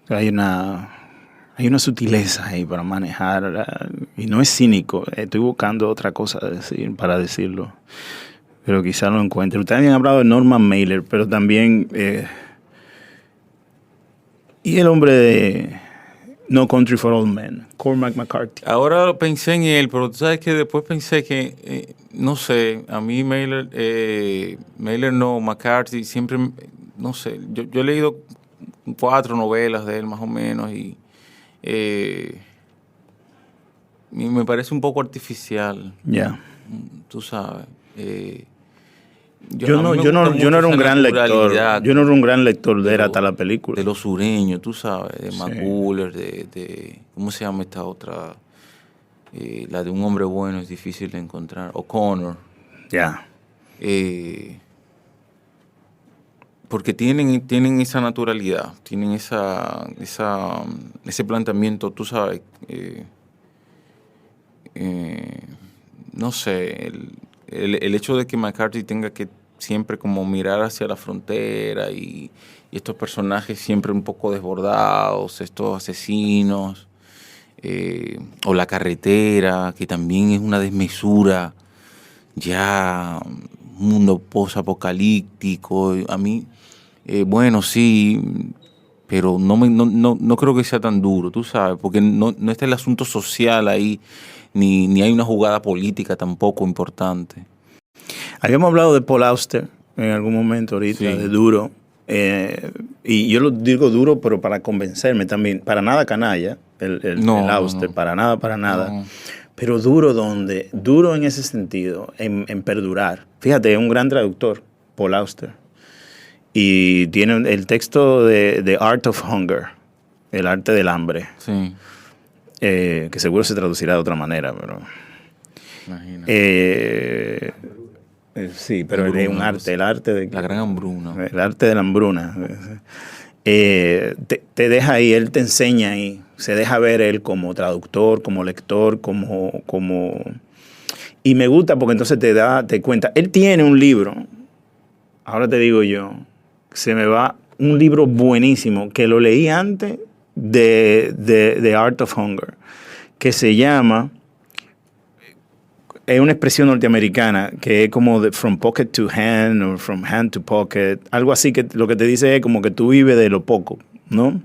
Hay una sutileza ahí para manejar, y no es cínico. Estoy buscando otra cosa para decirlo. pero quizá lo encuentre. Ustedes habían hablado de Norman Mailer, pero también... y el hombre de No Country for Old Men, Cormac McCarthy. Ahora pensé en él, pero tú sabes que después pensé que, no sé, a mí Mailer no, McCarthy, siempre, no sé, yo he leído 4 novelas de él más o menos y me parece un poco artificial. Ya. Tú sabes. Yo no era un gran lector. Yo no era un gran lector de él hasta la película. De los sureños, tú sabes, de McCullers, de ¿cómo se llama esta otra? La de un hombre bueno es difícil de encontrar. O'Connor. Ya. Porque tienen esa naturalidad, tienen ese planteamiento, tú sabes. No sé, el hecho de que McCarthy tenga que siempre como mirar hacia la frontera y estos personajes siempre un poco desbordados, estos asesinos, o la carretera, que también es una desmesura, ya un mundo post-apocalíptico. A mí, bueno, sí, pero no creo que sea tan duro, tú sabes, porque no está el asunto social ahí, ni hay una jugada política tampoco importante. Habíamos hablado de Paul Auster en algún momento ahorita, de duro. Y yo lo digo duro, pero para convencerme también. Para nada canalla, el Auster, para nada. No. Pero duro duro en ese sentido, en perdurar. Fíjate, es un gran traductor, Paul Auster. Y tiene el texto de The Art of Hunger, el arte del hambre. Sí. Que seguro se traducirá de otra manera, pero... sí, pero es un arte, el arte de... La gran hambruna. El arte de la hambruna. Te deja ahí, él te enseña ahí, se deja ver él como traductor, como lector, como... Y me gusta porque entonces te cuenta. Él tiene un libro, ahora te digo yo, se me va, un libro buenísimo, que lo leí antes de The Art of Hunger, que se llama... Es una expresión norteamericana que es como de from pocket to hand o from hand to pocket. Algo así que lo que te dice es como que tú vives de lo poco, ¿no?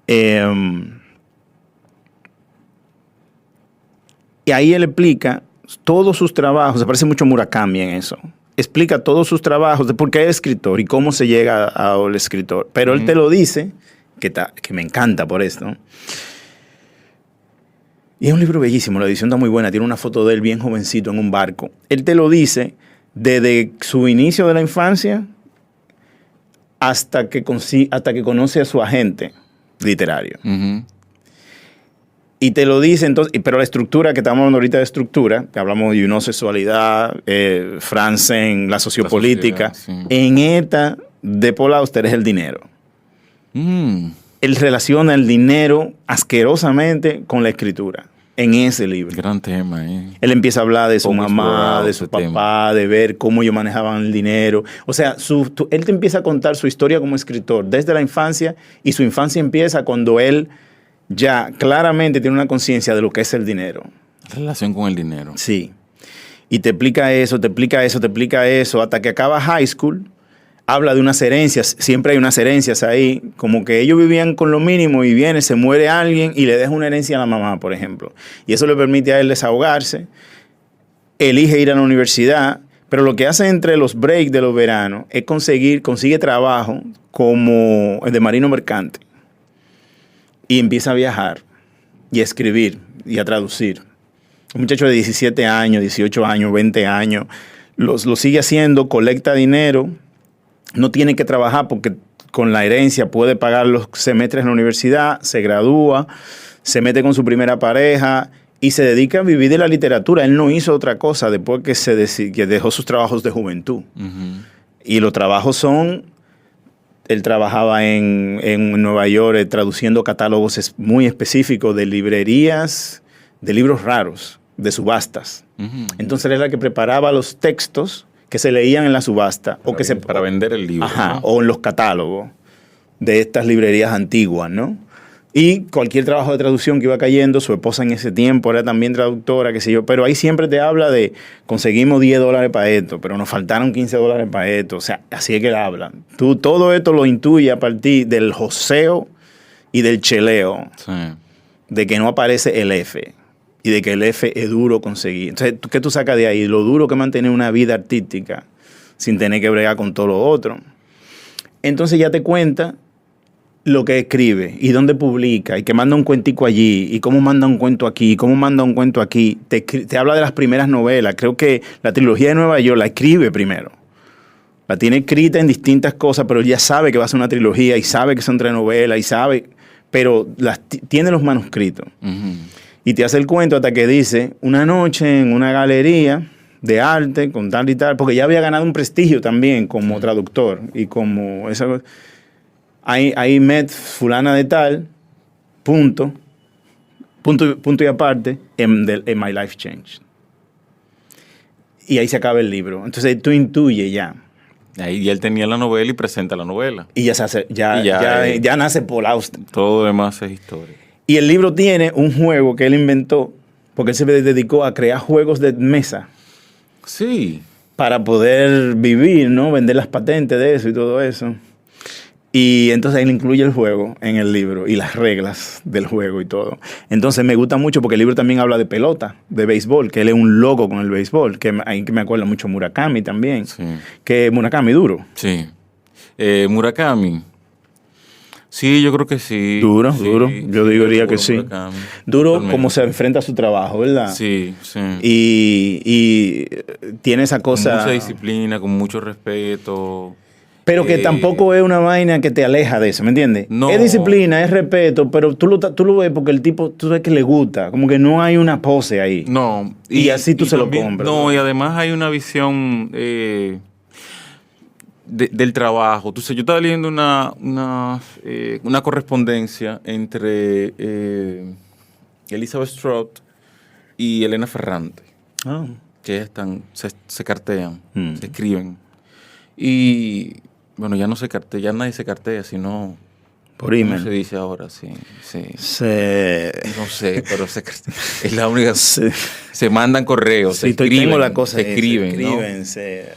Y ahí él explica todos sus trabajos. Se parece mucho a Murakami en eso. Explica todos sus trabajos de por qué es escritor y cómo se llega al escritor. Pero él te lo dice, que me encanta por esto, ¿no? Y es un libro bellísimo, la edición está muy buena, tiene una foto de él bien jovencito en un barco. Él te lo dice desde su inicio de la infancia hasta que conoce a su agente literario. Uh-huh. Y te lo dice entonces, pero la estructura, que estamos hablando ahorita de estructura, que hablamos de una sexualidad, Franzen, la sociopolítica, en esta de Paul Auster es el dinero. Él relaciona el dinero asquerosamente con la escritura. En ese libro. Gran tema. Él empieza a hablar de su mamá, de su papá, de ver cómo ellos manejaban el dinero. O sea, él te empieza a contar su historia como escritor desde la infancia, y su infancia empieza cuando él ya claramente tiene una conciencia de lo que es el dinero. Relación con el dinero. Sí. Y te explica eso, hasta que acaba high school. Habla de unas herencias, siempre hay unas herencias ahí, como que ellos vivían con lo mínimo y viene, se muere alguien y le deja una herencia a la mamá, por ejemplo. Y eso le permite a él desahogarse, elige ir a la universidad, pero lo que hace entre los breaks de los veranos es consigue trabajo como de marino mercante. Y empieza a viajar y a escribir y a traducir. Un muchacho de 17 años, 18 años, 20 años, lo sigue haciendo, colecta dinero. No tiene que trabajar porque con la herencia puede pagar los semestres en la universidad, se gradúa, se mete con su primera pareja y se dedica a vivir de la literatura. Él no hizo otra cosa después que dejó sus trabajos de juventud. Uh-huh. Y los trabajos son... Él trabajaba en Nueva York traduciendo catálogos muy específicos de librerías, de libros raros, de subastas. Uh-huh. Entonces él era el que preparaba los textos que se leían en la subasta para vender el libro. Ajá, ¿no? O en los catálogos de estas librerías antiguas, ¿no? Y cualquier trabajo de traducción que iba cayendo, su esposa en ese tiempo era también traductora, qué sé yo, pero ahí siempre te habla de conseguimos $10 para esto, pero nos faltaron $15 para esto, o sea, así es que él habla. Tú todo esto lo intuyes a partir del joseo y del cheleo, Sí. de que no aparece el F y de que el F es duro conseguir. Entonces, ¿qué tú sacas de ahí? Lo duro que es mantener una vida artística sin tener que bregar con todo lo otro. Entonces ya te cuenta lo que escribe y dónde publica y que manda un cuentico allí y cómo manda un cuento aquí, cómo manda un cuento aquí. Te habla de las primeras novelas. Creo que la trilogía de Nueva York la escribe primero. La tiene escrita en distintas cosas, pero él ya sabe que va a ser una trilogía y sabe que son 3 novelas y sabe, pero tiene los manuscritos. Ujú. Y te hace el cuento hasta que dice, una noche en una galería de arte, con tal y tal, porque ya había ganado un prestigio también como traductor y como esa cosa. Ahí met fulana de tal, punto y aparte, en My Life Changed. Y ahí se acaba el libro. Entonces tú intuyes ya. Ahí ya él tenía la novela y presenta la novela. Y ya se hace, ya nace Paul Auster. Todo lo demás es historia. Y el libro tiene un juego que él inventó, porque él se dedicó a crear juegos de mesa Sí. para poder vivir, ¿no? Vender las patentes de eso y todo eso. Y entonces él incluye el juego en el libro y las reglas del juego y todo. Entonces me gusta mucho porque el libro también habla de pelota, de béisbol, que él es un loco con el béisbol, que ahí que me acuerda mucho Murakami también, Sí. que Murakami duro. Sí. Murakami. Sí, yo creo que sí. Duro, Sí, duro. Yo diría que sí. Murakami. Duro Totalmente. como se enfrenta a su trabajo, ¿verdad? Sí, sí. Y tiene esa cosa... Con mucha disciplina, con mucho respeto. Pero que tampoco es una vaina que te aleja de eso, ¿me entiendes? No. Es disciplina, es respeto, pero tú lo ves porque el tipo, tú ves que le gusta, como que no hay una pose ahí. No. Y así tú se lo también- compras. No, y además hay una visión del trabajo. Entonces, yo estaba leyendo una correspondencia entre Elizabeth Strout y Elena Ferrante, Ah. que ellas se cartean, Mm. se escriben. Y bueno, ya no se cartea, ya nadie se cartea, sino Por ¿cómo email. se dice ahora? Sí, sí. Se... No sé, pero es la única. Sí. Se mandan correos, Sí, se escriben, tengo la cosa se ahí, escriben, se ¿no? escriben, se...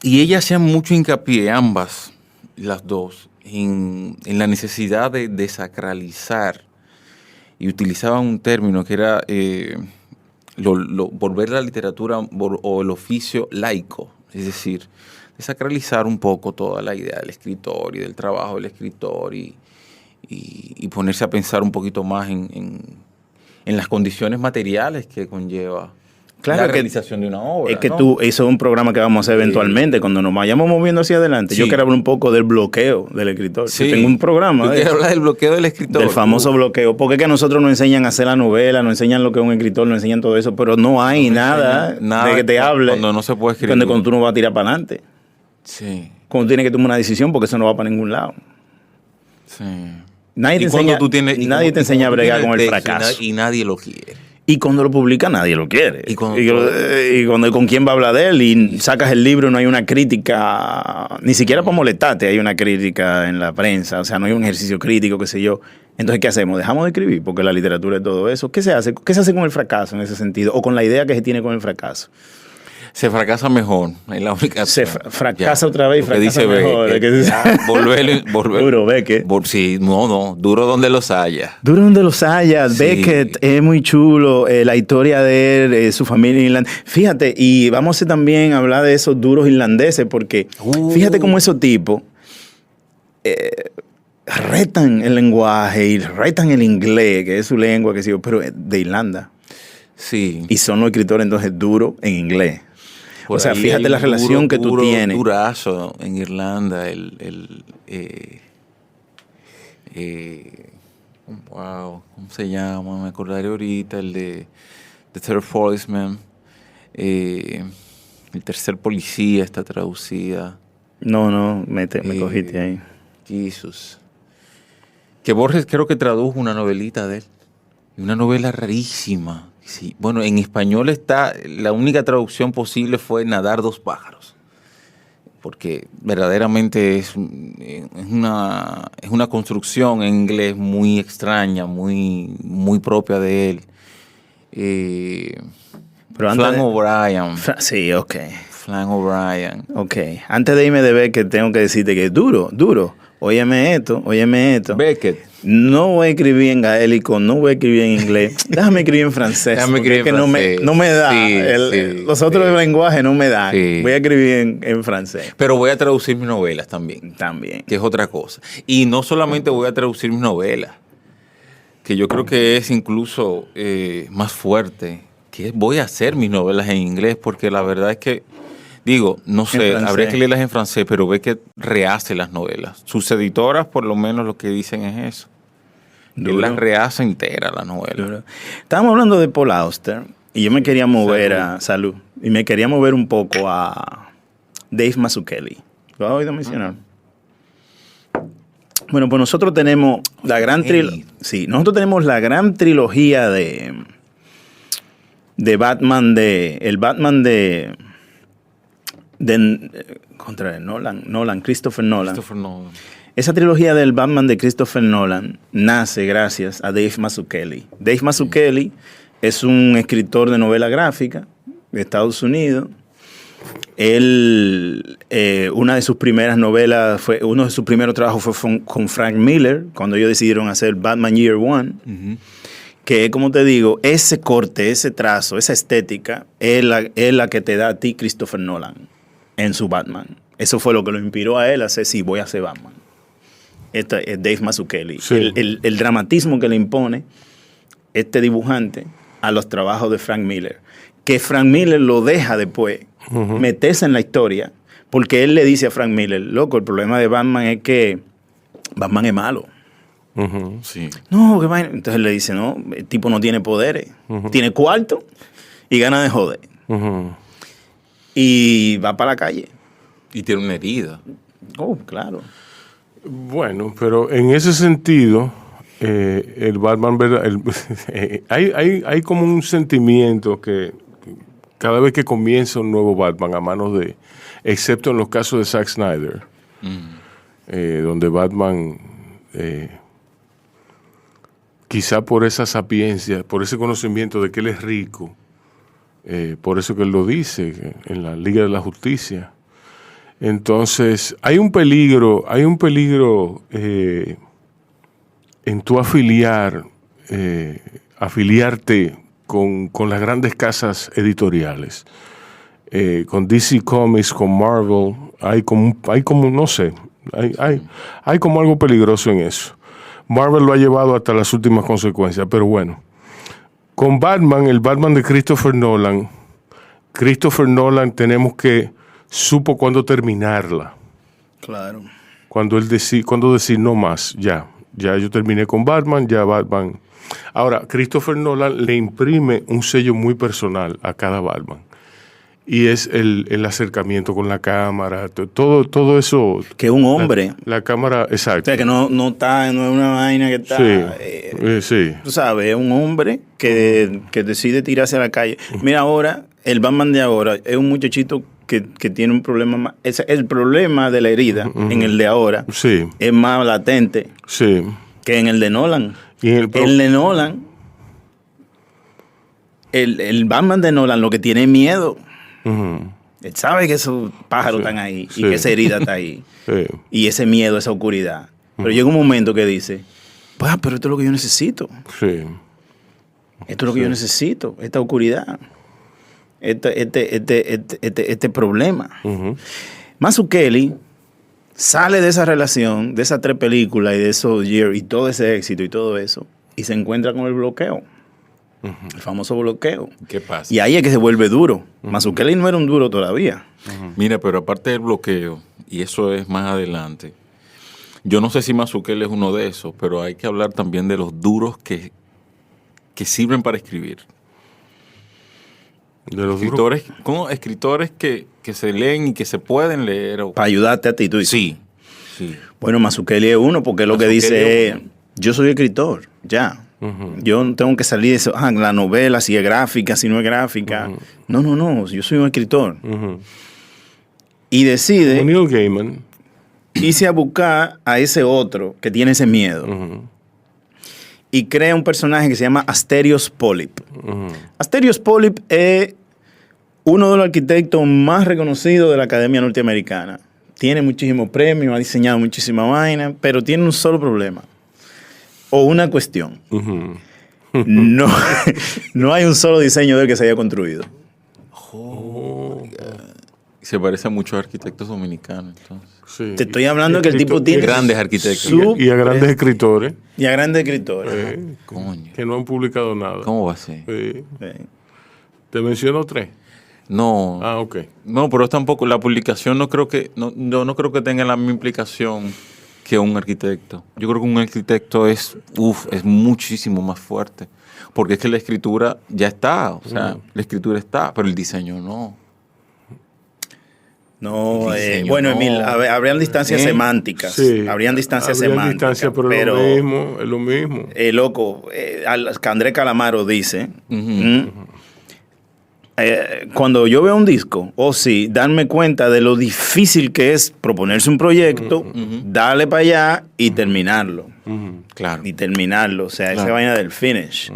Y ellas hacían mucho hincapié, ambas, las dos, en la necesidad de desacralizar, y utilizaban un término que era volver la literatura o el oficio laico, es decir, desacralizar un poco toda la idea del escritor y del trabajo del escritor y ponerse a pensar un poquito más en las condiciones materiales que conlleva Claro la que- realización de una obra. Es que ¿no? eso es un programa que vamos a hacer eventualmente, cuando nos vayamos moviendo hacia adelante. Yo Sí. quiero hablar un poco del bloqueo del escritor. Sí. Yo tengo un programa ¿Tú de quieres eso. hablar del bloqueo del escritor? Del famoso bloqueo. Porque es que a nosotros nos enseñan a hacer la novela, nos enseñan lo que es un escritor, nos enseñan todo eso, pero no hay nada, nada de que te hable. cuando no se puede escribir. Cuando tú no vas a tirar para adelante. Sí, Cuando tienes que tomar una decisión porque eso no va para ningún lado. sí. Nadie te cuando enseña, nadie te enseña a bregar con el fracaso. Y nadie lo quiere. Y cuando lo publica nadie lo quiere. Y cuando- y cuando con quién va a hablar de él y sacas el libro no hay una crítica, ni siquiera para molestarte hay una crítica en la prensa, o sea, no hay un ejercicio crítico, qué sé yo. Entonces, ¿qué hacemos? ¿Dejamos de escribir? Porque la literatura es todo eso. ¿Qué se hace? ¿Qué se hace con el fracaso en ese sentido? O con la idea que se tiene con el fracaso. Se fracasa mejor, es la única Se opción. fracasa Ya. otra vez y Lo que fracasa dice mejor. Beckett. Es que- Ya, volver. Duro, Beckett. Sí, no, duro donde los haya. Duro donde los haya. Sí. Beckett es muy chulo. La historia de él, su familia irlandesa. Fíjate, y vamos a también hablar de esos duros irlandeses, porque fíjate cómo esos tipos retan el lenguaje y retan el inglés, que es su lengua, que sí, pero de Irlanda. Sí. Y son los escritores entonces duros en inglés. Por o sea, ahí fíjate hay la un relación que tú duro, tienes. Durazo en Irlanda, wow, ¿cómo se llama? Me acordaré ahorita, el de The Third Policeman. El tercer policía está traducida. No, me cogiste ahí. Jesús. Que Borges creo que tradujo una novelita de él. Una novela rarísima. Sí. Bueno, en español está, la única traducción posible fue Nadar dos pájaros. porque verdaderamente es una construcción en inglés muy extraña, muy propia de él. Pero antes Flan de- O'Brien. Sí, ok. Flan O'Brien. Ok. Antes de irme de ver, que tengo que decirte que es duro, duro. Óyeme esto. Beckett. No voy a escribir en gaélico, no voy a escribir en inglés. Déjame escribir en francés. Déjame porque escribir es en que francés. no me da. Sí, Los otros sí. lenguajes no me dan. Sí. Voy a escribir en francés. Pero voy a traducir mis novelas también, También. que es otra cosa. Y no solamente voy a traducir mis novelas, que yo creo que es incluso más fuerte, que voy a hacer mis novelas en inglés, porque la verdad es que, digo, no sé, francés. habría que leerlas en francés, pero ve que rehace las novelas. Sus editoras, por lo menos, lo que dicen es eso. Él Duro. las rehace entera, las novelas. Duro. Estábamos hablando de Paul Auster y yo me quería mover y me quería mover un poco a Dave Mazzucchelli. ¿Lo has oído mencionar? Bueno, pues nosotros tenemos la gran nosotros tenemos la gran trilogía de Batman, el Batman de Christopher Nolan. Christopher Nolan. Esa trilogía del Batman de Christopher Nolan nace gracias a Dave Mazzucchelli. Dave Mazzucchelli es un escritor de novela gráfica de Estados Unidos. Él, una de sus primeras novelas, uno de sus primeros trabajos fue con Frank Miller, cuando ellos decidieron hacer Batman Year One. Ujú. Que, como te digo, ese corte, ese trazo, esa estética es la que te da a ti Christopher Nolan en su Batman. Eso fue lo que lo inspiró a él a hacer, sí, voy a hacer Batman. Este es Dave Mazzucchelli. Sí. El dramatismo que le impone este dibujante a los trabajos de Frank Miller. Que Frank Miller lo deja después meterse en la historia, porque él le dice a Frank Miller, loco, el problema de Batman es que Batman es malo. Ujú. Sí. No, qué vaina. Entonces le dice, no, el tipo no tiene poderes, tiene cuarto y gana de joder. Ujú. Y va para la calle. Y tiene una herida. Oh, claro. Bueno, pero en ese sentido, el Batman, hay como un sentimiento que cada vez que comienza un nuevo Batman a manos de, excepto en los casos de Zack Snyder, donde Batman, quizá por esa sapiencia, por ese conocimiento de que él es rico, por eso que él lo dice en la Liga de la Justicia. Entonces, hay un peligro en tu afiliarte con las grandes casas editoriales. Con DC Comics, con Marvel, hay como no sé, hay como algo peligroso en eso. Marvel lo ha llevado hasta las últimas consecuencias, pero bueno. Con Batman, el Batman de Christopher Nolan tenemos que supo cuándo terminarla. Claro. Cuándo decir no más, ya yo terminé con Batman, ya Batman. Ahora, Christopher Nolan le imprime un sello muy personal a cada Batman. Y es el acercamiento con la cámara, todo eso. Que un hombre. La cámara, O exacto. sea, que no es una vaina que está... Sí. Tú sabes, es un hombre que decide tirarse a la calle. Mira, ahora, el Batman de ahora es un muchachito que tiene un problema más... El problema de la herida en el de ahora Sí, es más latente sí. que en el de Nolan. Y en El de Nolan, el Batman de Nolan lo que tiene es miedo. Ujú. Él sabe que esos pájaros están ahí sí. y que esa herida está ahí. Sí. Y ese miedo, esa oscuridad. Pero llega un momento que dice, pues, pero esto es lo que yo necesito. Sí. Esto es lo que yo necesito, esta oscuridad. Este problema. Ujú. Mazzucchelli sale de esa relación, de esas 3 películas y de esos years y todo ese éxito y todo eso, y se encuentra con el bloqueo. El famoso bloqueo. ¿Qué pasa? Y ahí es que se vuelve duro. Mazzucchelli no era un duro todavía. Mira, pero aparte del bloqueo, y eso es más adelante, yo no sé si Mazzucchelli es uno de esos, pero hay que hablar también de los duros que sirven para escribir. De los Escritores que se leen y que se pueden leer. Para ayudarte a ti, tú dices. Sí, sí. Bueno, Mazzucchelli es uno porque lo que Mazzucchelli dice es es, uno. yo soy escritor, ya. Yo no tengo que salir de eso, la novela, si es gráfica, si no es gráfica. No, yo soy un escritor. Ujú. y decide Neil Gaiman. irse a buscar a ese otro que tiene ese miedo. Y crea un personaje que se llama Asterios Polyp. Asterios Polyp es uno de los arquitectos más reconocidos de la Academia Norteamericana. Tiene muchísimos premios, ha diseñado muchísima vaina, pero tiene un solo problema. O una cuestión. No, no hay un solo diseño de él que se haya construido. Se parece a muchos arquitectos dominicanos, entonces. Sí. Te estoy hablando que el tipo tiene... Grandes arquitectos. Y a grandes escritores Y a grandes escritores. Coño. que no han publicado nada. ¿Cómo va a ser? Sí. Sí. Te menciono 3. No. Ah, ok. No, pero tampoco la publicación no creo que yo no creo que tenga la misma implicación que un arquitecto. Yo creo que un arquitecto es muchísimo más fuerte, porque es que la escritura ya está, o sea, la escritura está, pero el diseño no. No, Diseño, bueno, no. Emil, habrían distancias semánticas. Sí. Habrían distancias Habría semánticas. distancia, pero es lo mismo. Loco, André Calamaro dice, cuando yo veo un disco, darme cuenta de lo difícil que es proponerse un proyecto, darle para allá y terminarlo. Claro. Y terminarlo, o sea, esa Claro. vaina del finish.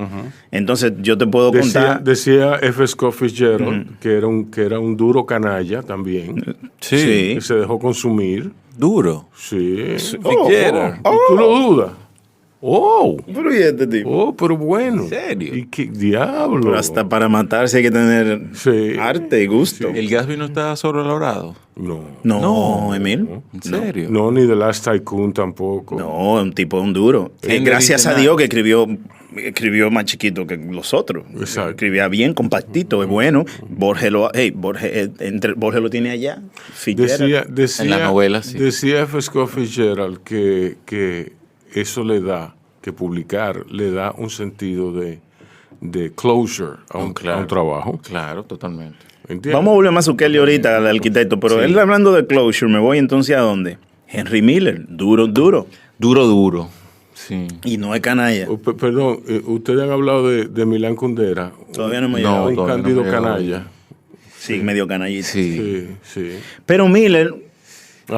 Entonces, yo te puedo contar... Decía F. Scott Fitzgerald que era un duro canalla también, Sí. que se dejó consumir. Duro. Sí. Fitzgerald. ¿Y tú lo dudas? Oh, Pero ¿y este tipo? pero bueno. ¿En serio? ¿Y qué diablo? Pero hasta para matarse hay que tener Sí. arte y gusto. ¿El Gatsby no está sobrevalorado? No, Emil. ¿En serio? no, ni The Last Tycoon tampoco. No, un tipo un duro. Henry Gracias dice a nada. Dios que escribió más chiquito que los otros. Exacto. Escribía bien, compactito, es bueno. Borges lo tiene allá. Fitzgerald. Decía, En la novela, sí. Decía F. Scott Fitzgerald que eso que publicar le da un sentido de closure a un trabajo. Claro, totalmente. ¿Entiendes? Vamos a volver más a Kelly ahorita, al arquitecto, pero Sí. él hablando de closure, me voy entonces a dónde? Henry Miller, duro. Duro. Sí. Y no es canalla. Perdón, ustedes han hablado de Milán Kundera. Todavía no me ha No, llegado. Un todavía no cándido me ha llegado. canalla. Sí, medio canallita. Sí. Sí. Pero Miller,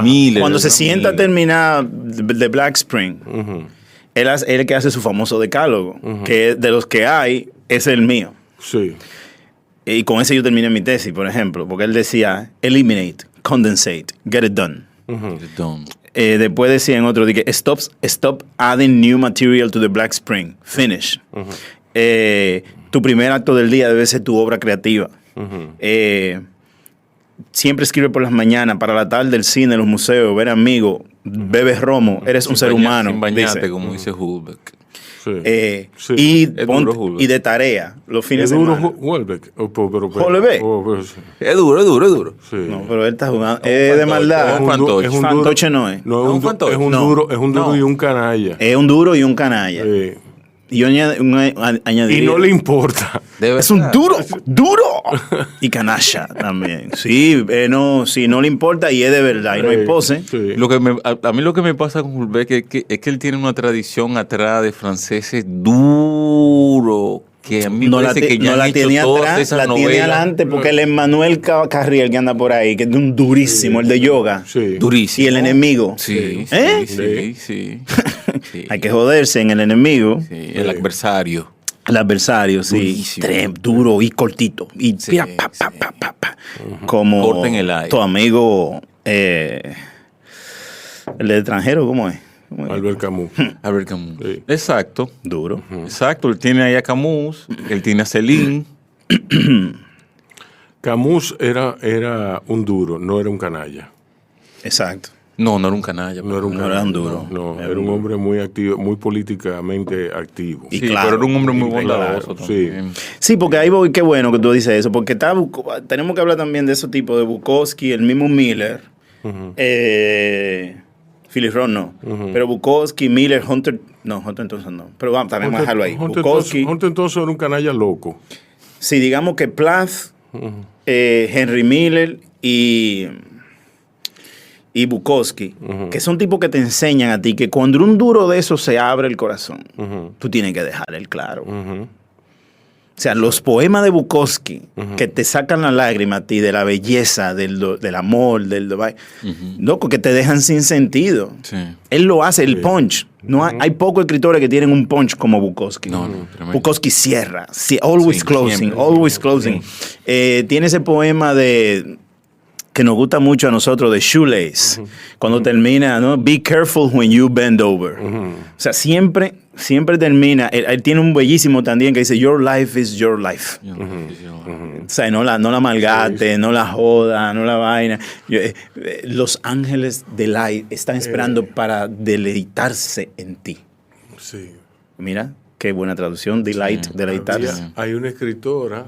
Miller, cuando se ¿no? sienta a Miller. terminar The Black Spring, él es el que hace su famoso decálogo, que de los que hay, es el mío. Sí. Y con ese yo terminé mi tesis, por ejemplo, porque él decía, eliminate, condensate, get it done. Done. Después decía en otro, dije, stop adding new material to the Black Spring, finish. Tu primer acto del día debe ser tu obra creativa. Siempre escribe por las mañanas, para la tarde del cine, los museos, ver amigos, bebes romo, eres un ser humano. Sin bañarte, dice. como dice Hulbeck. Sí. Y, Sí. Es duro, Hulbeck. y de tarea, los fines Es de duro semana. Welbeck. Holbeck. Es duro. Sí. No, pero él está jugando. Es de maldad. un fantoche. Fantoche no es. No, ¿Es un fantoche? es un No. duro, es un duro No. y un canalla. Es un duro y un canalla. Sí. Y yo añadiría. Y no le importa. Es un duro y canalla también. Sí, no le importa y es de verdad y no hay pose. Sí. A mí lo que me pasa con Hulbeck es que él tiene una tradición atrás de franceses duro, que a mí me parece que ya no la han hecho tiene todas atrás, esas la tiene novelas. adelante, porque el Emmanuel Carriel que anda por ahí, que es un durísimo, el de yoga. Sí. Durísimo. Y el enemigo. Sí, ¿Eh? sí. Hay que joderse en el enemigo. Sí, el adversario. El adversario, sí. Durísimo. Duro y cortito. Y Sí, pia, pa. Como Corta en el aire. tu amigo, el de extranjero, ¿cómo es? Albert Camus. Albert Camus. Sí. Exacto. Duro. Exacto. Él tiene ahí a Camus, él tiene a Céline. Camus era un duro, no era un canalla. Exacto. No era un canalla. No era un No canalla. era un duro. No, era un hombre muy activo, muy políticamente activo. Y Sí, claro, pero era un hombre muy y bondadoso claro, también. Sí, porque ahí voy, qué bueno que tú dices eso, porque tenemos que hablar también de esos tipos, de Bukowski, el mismo Miller, Philip Roth no, pero Bukowski, Miller, Hunter entonces no, pero vamos, también vamos a dejarlo ahí. Bukowski, Hunter entonces era un canalla loco. sí, digamos que Plath, Henry Miller y Bukowski, que son tipos que te enseñan a ti que cuando un duro de esos se abre el corazón, tú tienes que dejar el claro. O sea, los poemas de Bukowski que te sacan la lágrima a ti de la belleza, del amor, loco, que te dejan sin sentido. Sí. Él lo hace, el punch. No hay pocos escritores que tienen un punch como Bukowski. No, tremendo. Bukowski cierra, always Sí, closing, siempre. always closing. Tiene ese poema que nos gusta mucho a nosotros, de Shoelace, cuando termina, ¿no? Be careful when you bend over. O sea, siempre termina. Él tiene un bellísimo también que dice, your life is your life. O sea, no la malgate, no la joda, no la vaina. Los ángeles están esperando para deleitarse en ti. Sí. Mira, qué buena traducción, deleitarse. Hay una escritora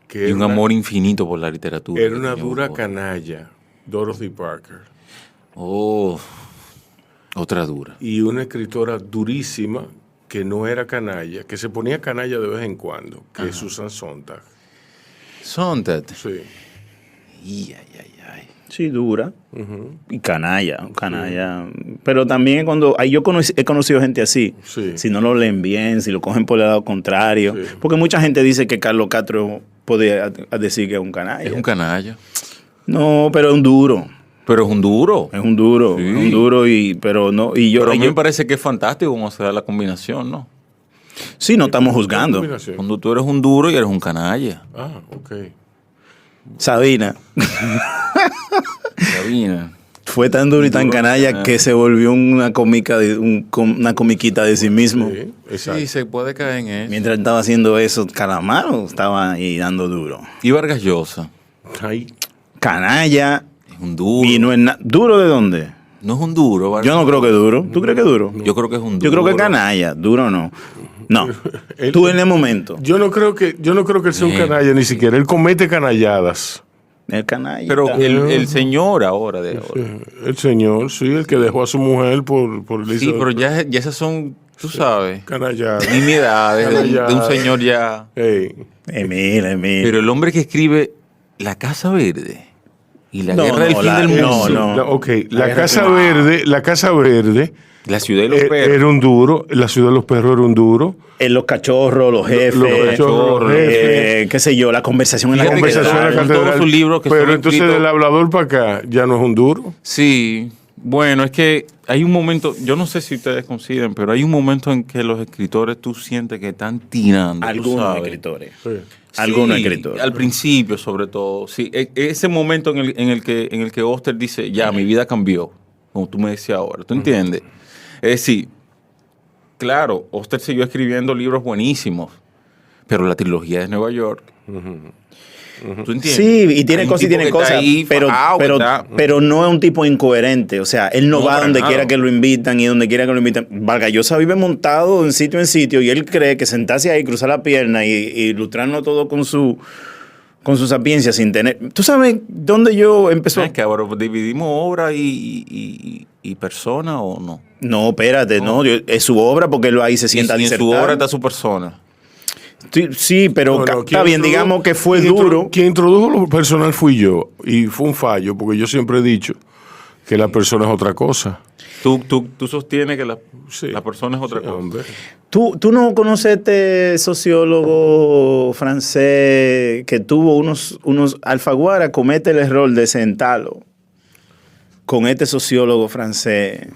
que Y un amor infinito por la literatura. era una que dura tenía canalla, Dorothy Parker. Oh, otra dura. Y una escritora durísima que no era canalla, que se ponía canalla de vez en cuando, que es Susan Sontag. Sontag. Sí. Ay. Sí, dura. Y canalla. Pero también ahí yo he conocido gente así. Sí. Si no lo leen bien, si lo cogen por el lado contrario. Sí. Porque mucha gente dice que Carlos Castro podía decir que es un canalla. Es un canalla. No, pero es un duro. Pero es un duro. Es un duro. Sí. Es un duro pero no. Pero a mí me parece que es fantástico cómo se da la combinación, ¿no? Sí, no estamos juzgando. Combinación. Cuando tú eres un duro y eres un canalla. Ah, ok. Sabina Sabina. fue tan duro y tan canalla que se volvió una comiquita de sí mismo. Sí, exacto. Sí, se puede caer en eso. Mientras estaba haciendo eso, Calamaro estaba ahí dando duro. Y Vargas Llosa. Ay, Canalla. Es un duro. Y no es ¿duro de dónde? No es un duro, Vargas. Yo no creo que duro. ¿Tú crees que duro? Yo creo que es un duro. Yo creo que canalla. Duro no. No. Tú en el momento. yo no creo que él sea un canalla ni siquiera. Él comete canalladas. El canalla. Pero el señor ahora de ahora. El señor, sí, el que dejó a su mujer por Sí, pero ya esas son, tú sabes, canalladas. nimiedades de un Canalladas. señor ya. Ey. Emil. Pero el hombre que escribe La Casa Verde y La No, Guerra del no, Fin del Mundo, no. Ok, La la guerra Casa que- Verde, La Ciudad de los Perros. era un duro, la Ciudad de los Perros era un duro. Los cachorros, los jefes. Los cachorros, los jefes. Qué sé yo, la conversación en la Fíjate que Conversación en la son catedral. todos sus libros que pero son entonces escritos- del hablador para acá ya no es un duro. Sí, bueno, es que hay un momento, yo no sé si ustedes consideran, pero hay un momento en que los escritores tú sientes que están tirando. tú Algunos sabes. escritores. Sí. Algunos Sí, escritores. Al principio, sobre todo. Sí, ese momento en el que Oster dice, ya, mi vida cambió, como tú me decías ahora. ¿Tú entiendes? Es decir, claro, Oster siguió escribiendo libros buenísimos, pero la trilogía de Nueva York. ¿Tú entiendes? Sí, y tiene Hay un cosas y tipo tiene que está cosas, ahí, fajao, que está- pero no es un tipo incoherente. O sea, él no, No, va para donde nada. quiera que lo invitan y donde quiera que lo invitan. Vargas Llosa vive montado en sitio y él cree que sentarse ahí, cruzar la pierna y ilustrarlo todo con su sapiencia sin tener... ¿Tú sabes dónde yo empezó? Es que ahora dividimos obra y persona o no. No, espérate, no. Es su obra porque él ahí se sienta a Y en disertar. su obra está su persona. Sí, pero está bien, digamos que fue duro. Quien introdujo lo personal fui yo. Y fue un fallo, porque yo siempre he dicho que la persona es otra cosa. Tú sostienes que la Sí. persona es otra Sí, cosa. hombre. ¿Tú no conoces este sociólogo francés que tuvo unos Alfaguara comete el error de sentarlo con este sociólogo francés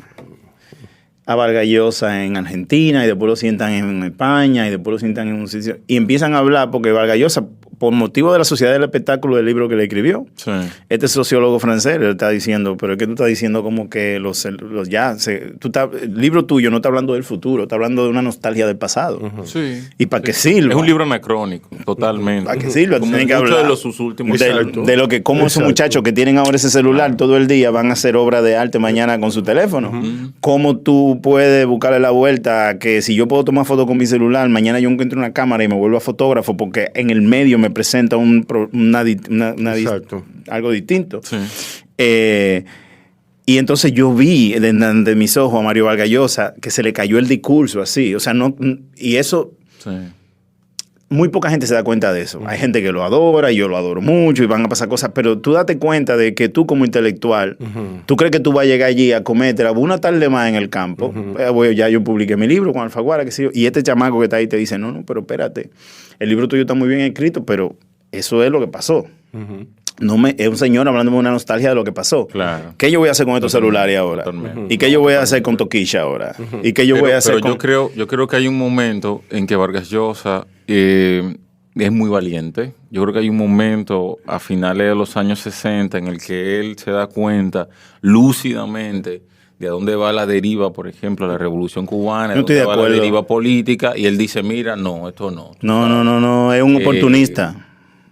a Vargas Llosa en Argentina y después lo sientan en España y después lo sientan en un sitio y empiezan a hablar porque Vargas Llosa, por motivo de la Sociedad del Espectáculo del libro que le escribió, Sí. este sociólogo francés le está diciendo, pero es que tú estás diciendo como que el libro tuyo no está hablando del futuro, está hablando de una nostalgia del pasado. Sí. ¿Y para qué sirve? Es un libro anacrónico, totalmente. ¿Para qué sirve? Como Tienen que muchos hablar de sus últimos Exacto. de lo que como esos Exacto. muchachos que tienen ahora ese celular todo el día van a hacer obra de arte mañana con su teléfono. ¿Cómo tú puedes buscarle la vuelta a que si yo puedo tomar fotos con mi celular, mañana yo encuentro una cámara y me vuelvo a fotógrafo porque en el medio me presenta Exacto. algo distinto? Sí. Y entonces yo vi de mis ojos a Mario Vargas Llosa que se le cayó el discurso así. O sea, no. Y eso. Sí. muy poca gente se da cuenta de eso. Hay gente que lo adora y yo lo adoro mucho y van a pasar cosas, pero tú date cuenta de que tú como intelectual, tú crees que tú vas a llegar allí a cometer una tarde más en el campo. Ya yo publiqué mi libro con Alfaguara, qué sé yo, y este chamaco que está ahí te dice, no, pero espérate, el libro tuyo está muy bien escrito, pero eso es lo que pasó. Es un señor hablándome de una nostalgia de lo que pasó. Claro. ¿Qué yo voy a hacer con estos celulares ahora? ¿Y qué yo voy a hacer con Toquilla ahora? ¿Y qué yo voy a hacer con...? Yo creo que hay un momento en que Vargas Llosa es muy valiente. Yo creo que hay un momento a finales de los años 60 en el que él se da cuenta lúcidamente de a dónde va la deriva, por ejemplo, la Revolución Cubana, de dónde va la deriva política, y él dice, mira, no, esto no. No, es un oportunista.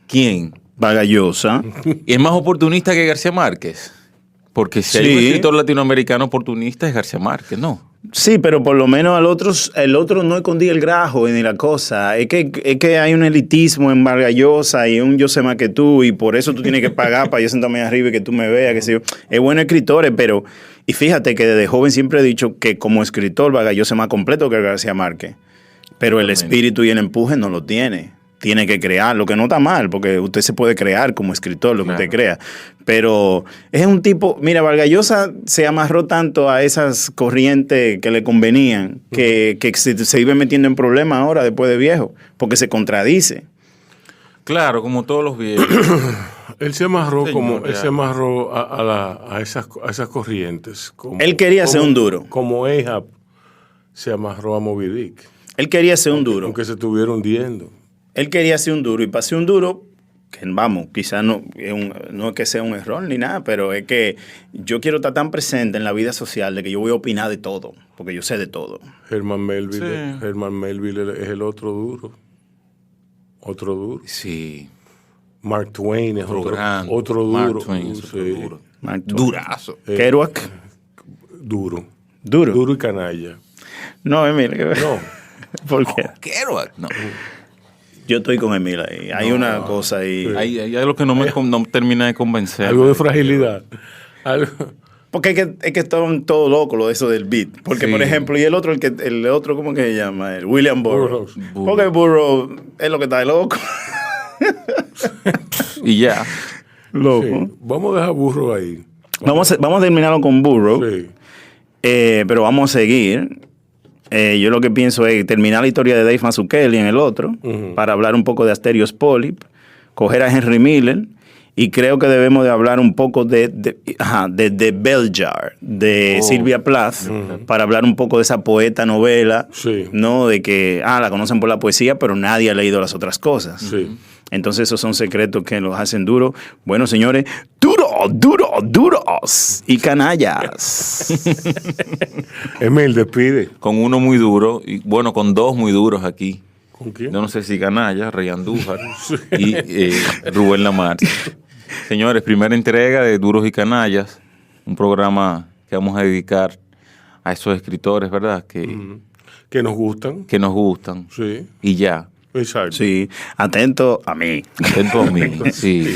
¿Quién? Vargas Llosa. Y es más oportunista que García Márquez. Porque si hay un escritor latinoamericano oportunista es García Márquez, ¿no? Sí, pero por lo menos el otro no escondía el grajo ni la cosa. Es que hay un elitismo en Vargas Llosa y un yo sé más que tú, y por eso tú tienes que pagar para yo sentarme arriba y que tú me veas, qué sé yo. Es bueno escritor, pero... Y fíjate que desde joven siempre he dicho que como escritor Vargas Llosa es más completo que García Márquez. Pero el espíritu y el empuje no lo tiene. Tiene que crear, lo que no está mal, porque usted se puede crear como escritor, lo que usted crea. Pero es un tipo, mira, Vargas Llosa se amarró tanto a esas corrientes que le convenían, que se iba metiendo en problemas ahora después de viejo, porque se contradice. Claro, como todos los viejos. Él se amarró Señor, él se amarró a esas corrientes. Él quería ser un duro. Como Ahab se amarró a Moby Dick. Él quería ser un duro. Aunque se estuviera hundiendo. Él quería ser un duro, y para ser un duro, que vamos, quizás no es que sea un error ni nada, pero es que yo quiero estar tan presente en la vida social de que yo voy a opinar de todo, porque yo sé de todo. Herman Melville es el otro duro. Otro duro. Sí. Mark Twain es otro duro. Mark Twain es otro duro. Durazo. Kerouac. Duro. Duro. Duro y canalla. No, Emil. No. ¿Por qué? Kerouac, no. Yo estoy con Emil ahí. Hay una cosa ahí. Sí. Hay algo que no me termina de convencer. Algo de fragilidad. Porque es que estaban todos locos lo de eso del beat. Porque, Sí. por ejemplo, y el otro, ¿cómo que se llama? El William Burroughs. Burroughs. Porque Burroughs es lo que está de loco. Y ya. Loco. Sí. Vamos a dejar Burro ahí. Vamos a terminarlo con Burroughs. Sí. Pero vamos a seguir. Yo lo que pienso es terminar la historia de Dave Mazzucchelli en el otro, para hablar un poco de Asterios Polyp, coger a Henry Miller, y creo que debemos de hablar un poco de Bell Jar, de Sylvia Plath, para hablar un poco de esa poeta novela, ¿no? De que, la conocen por la poesía, pero nadie ha leído las otras cosas. Sí. Entonces esos son secretos que los hacen duros. Bueno, señores, duros y canallas. Emil, despide. Con uno muy duro, y bueno, con dos muy duros aquí. ¿Con quién? Yo no sé si Canalla, Rey Andújar y Rubén Lamar. Señores, primera entrega de Duros y Canallas, un programa que vamos a dedicar a esos escritores, ¿verdad? Que nos gustan. Que nos gustan. Sí. Y ya. Exacto. Sí, atento a mí. Atento a mí. Sí.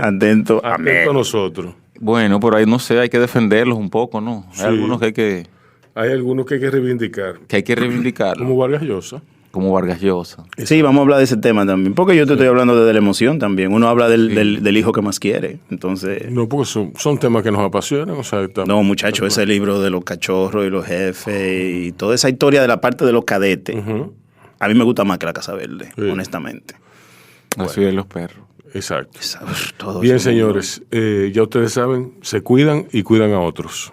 Atento a mí. Atento a nosotros. Bueno, por ahí no sé, hay que defenderlos un poco, ¿no? Hay Sí. algunos que hay que reivindicar. reivindicarlos. Como Vargas Llosa. Como Vargas Llosa. Sí, vamos a hablar de ese tema también. Porque yo te estoy hablando desde la emoción también. Uno habla del hijo que más quiere. Entonces. No, porque son temas que nos apasionan. O sea, No, muchachos, ese libro de los cachorros y los jefes y toda esa historia de la parte de los cadetes. A mí me gusta más que la Casa Verde, honestamente. Así es los perros. Exacto. Todo Bien, eso. señores, ya ustedes saben, se cuidan y cuidan a otros.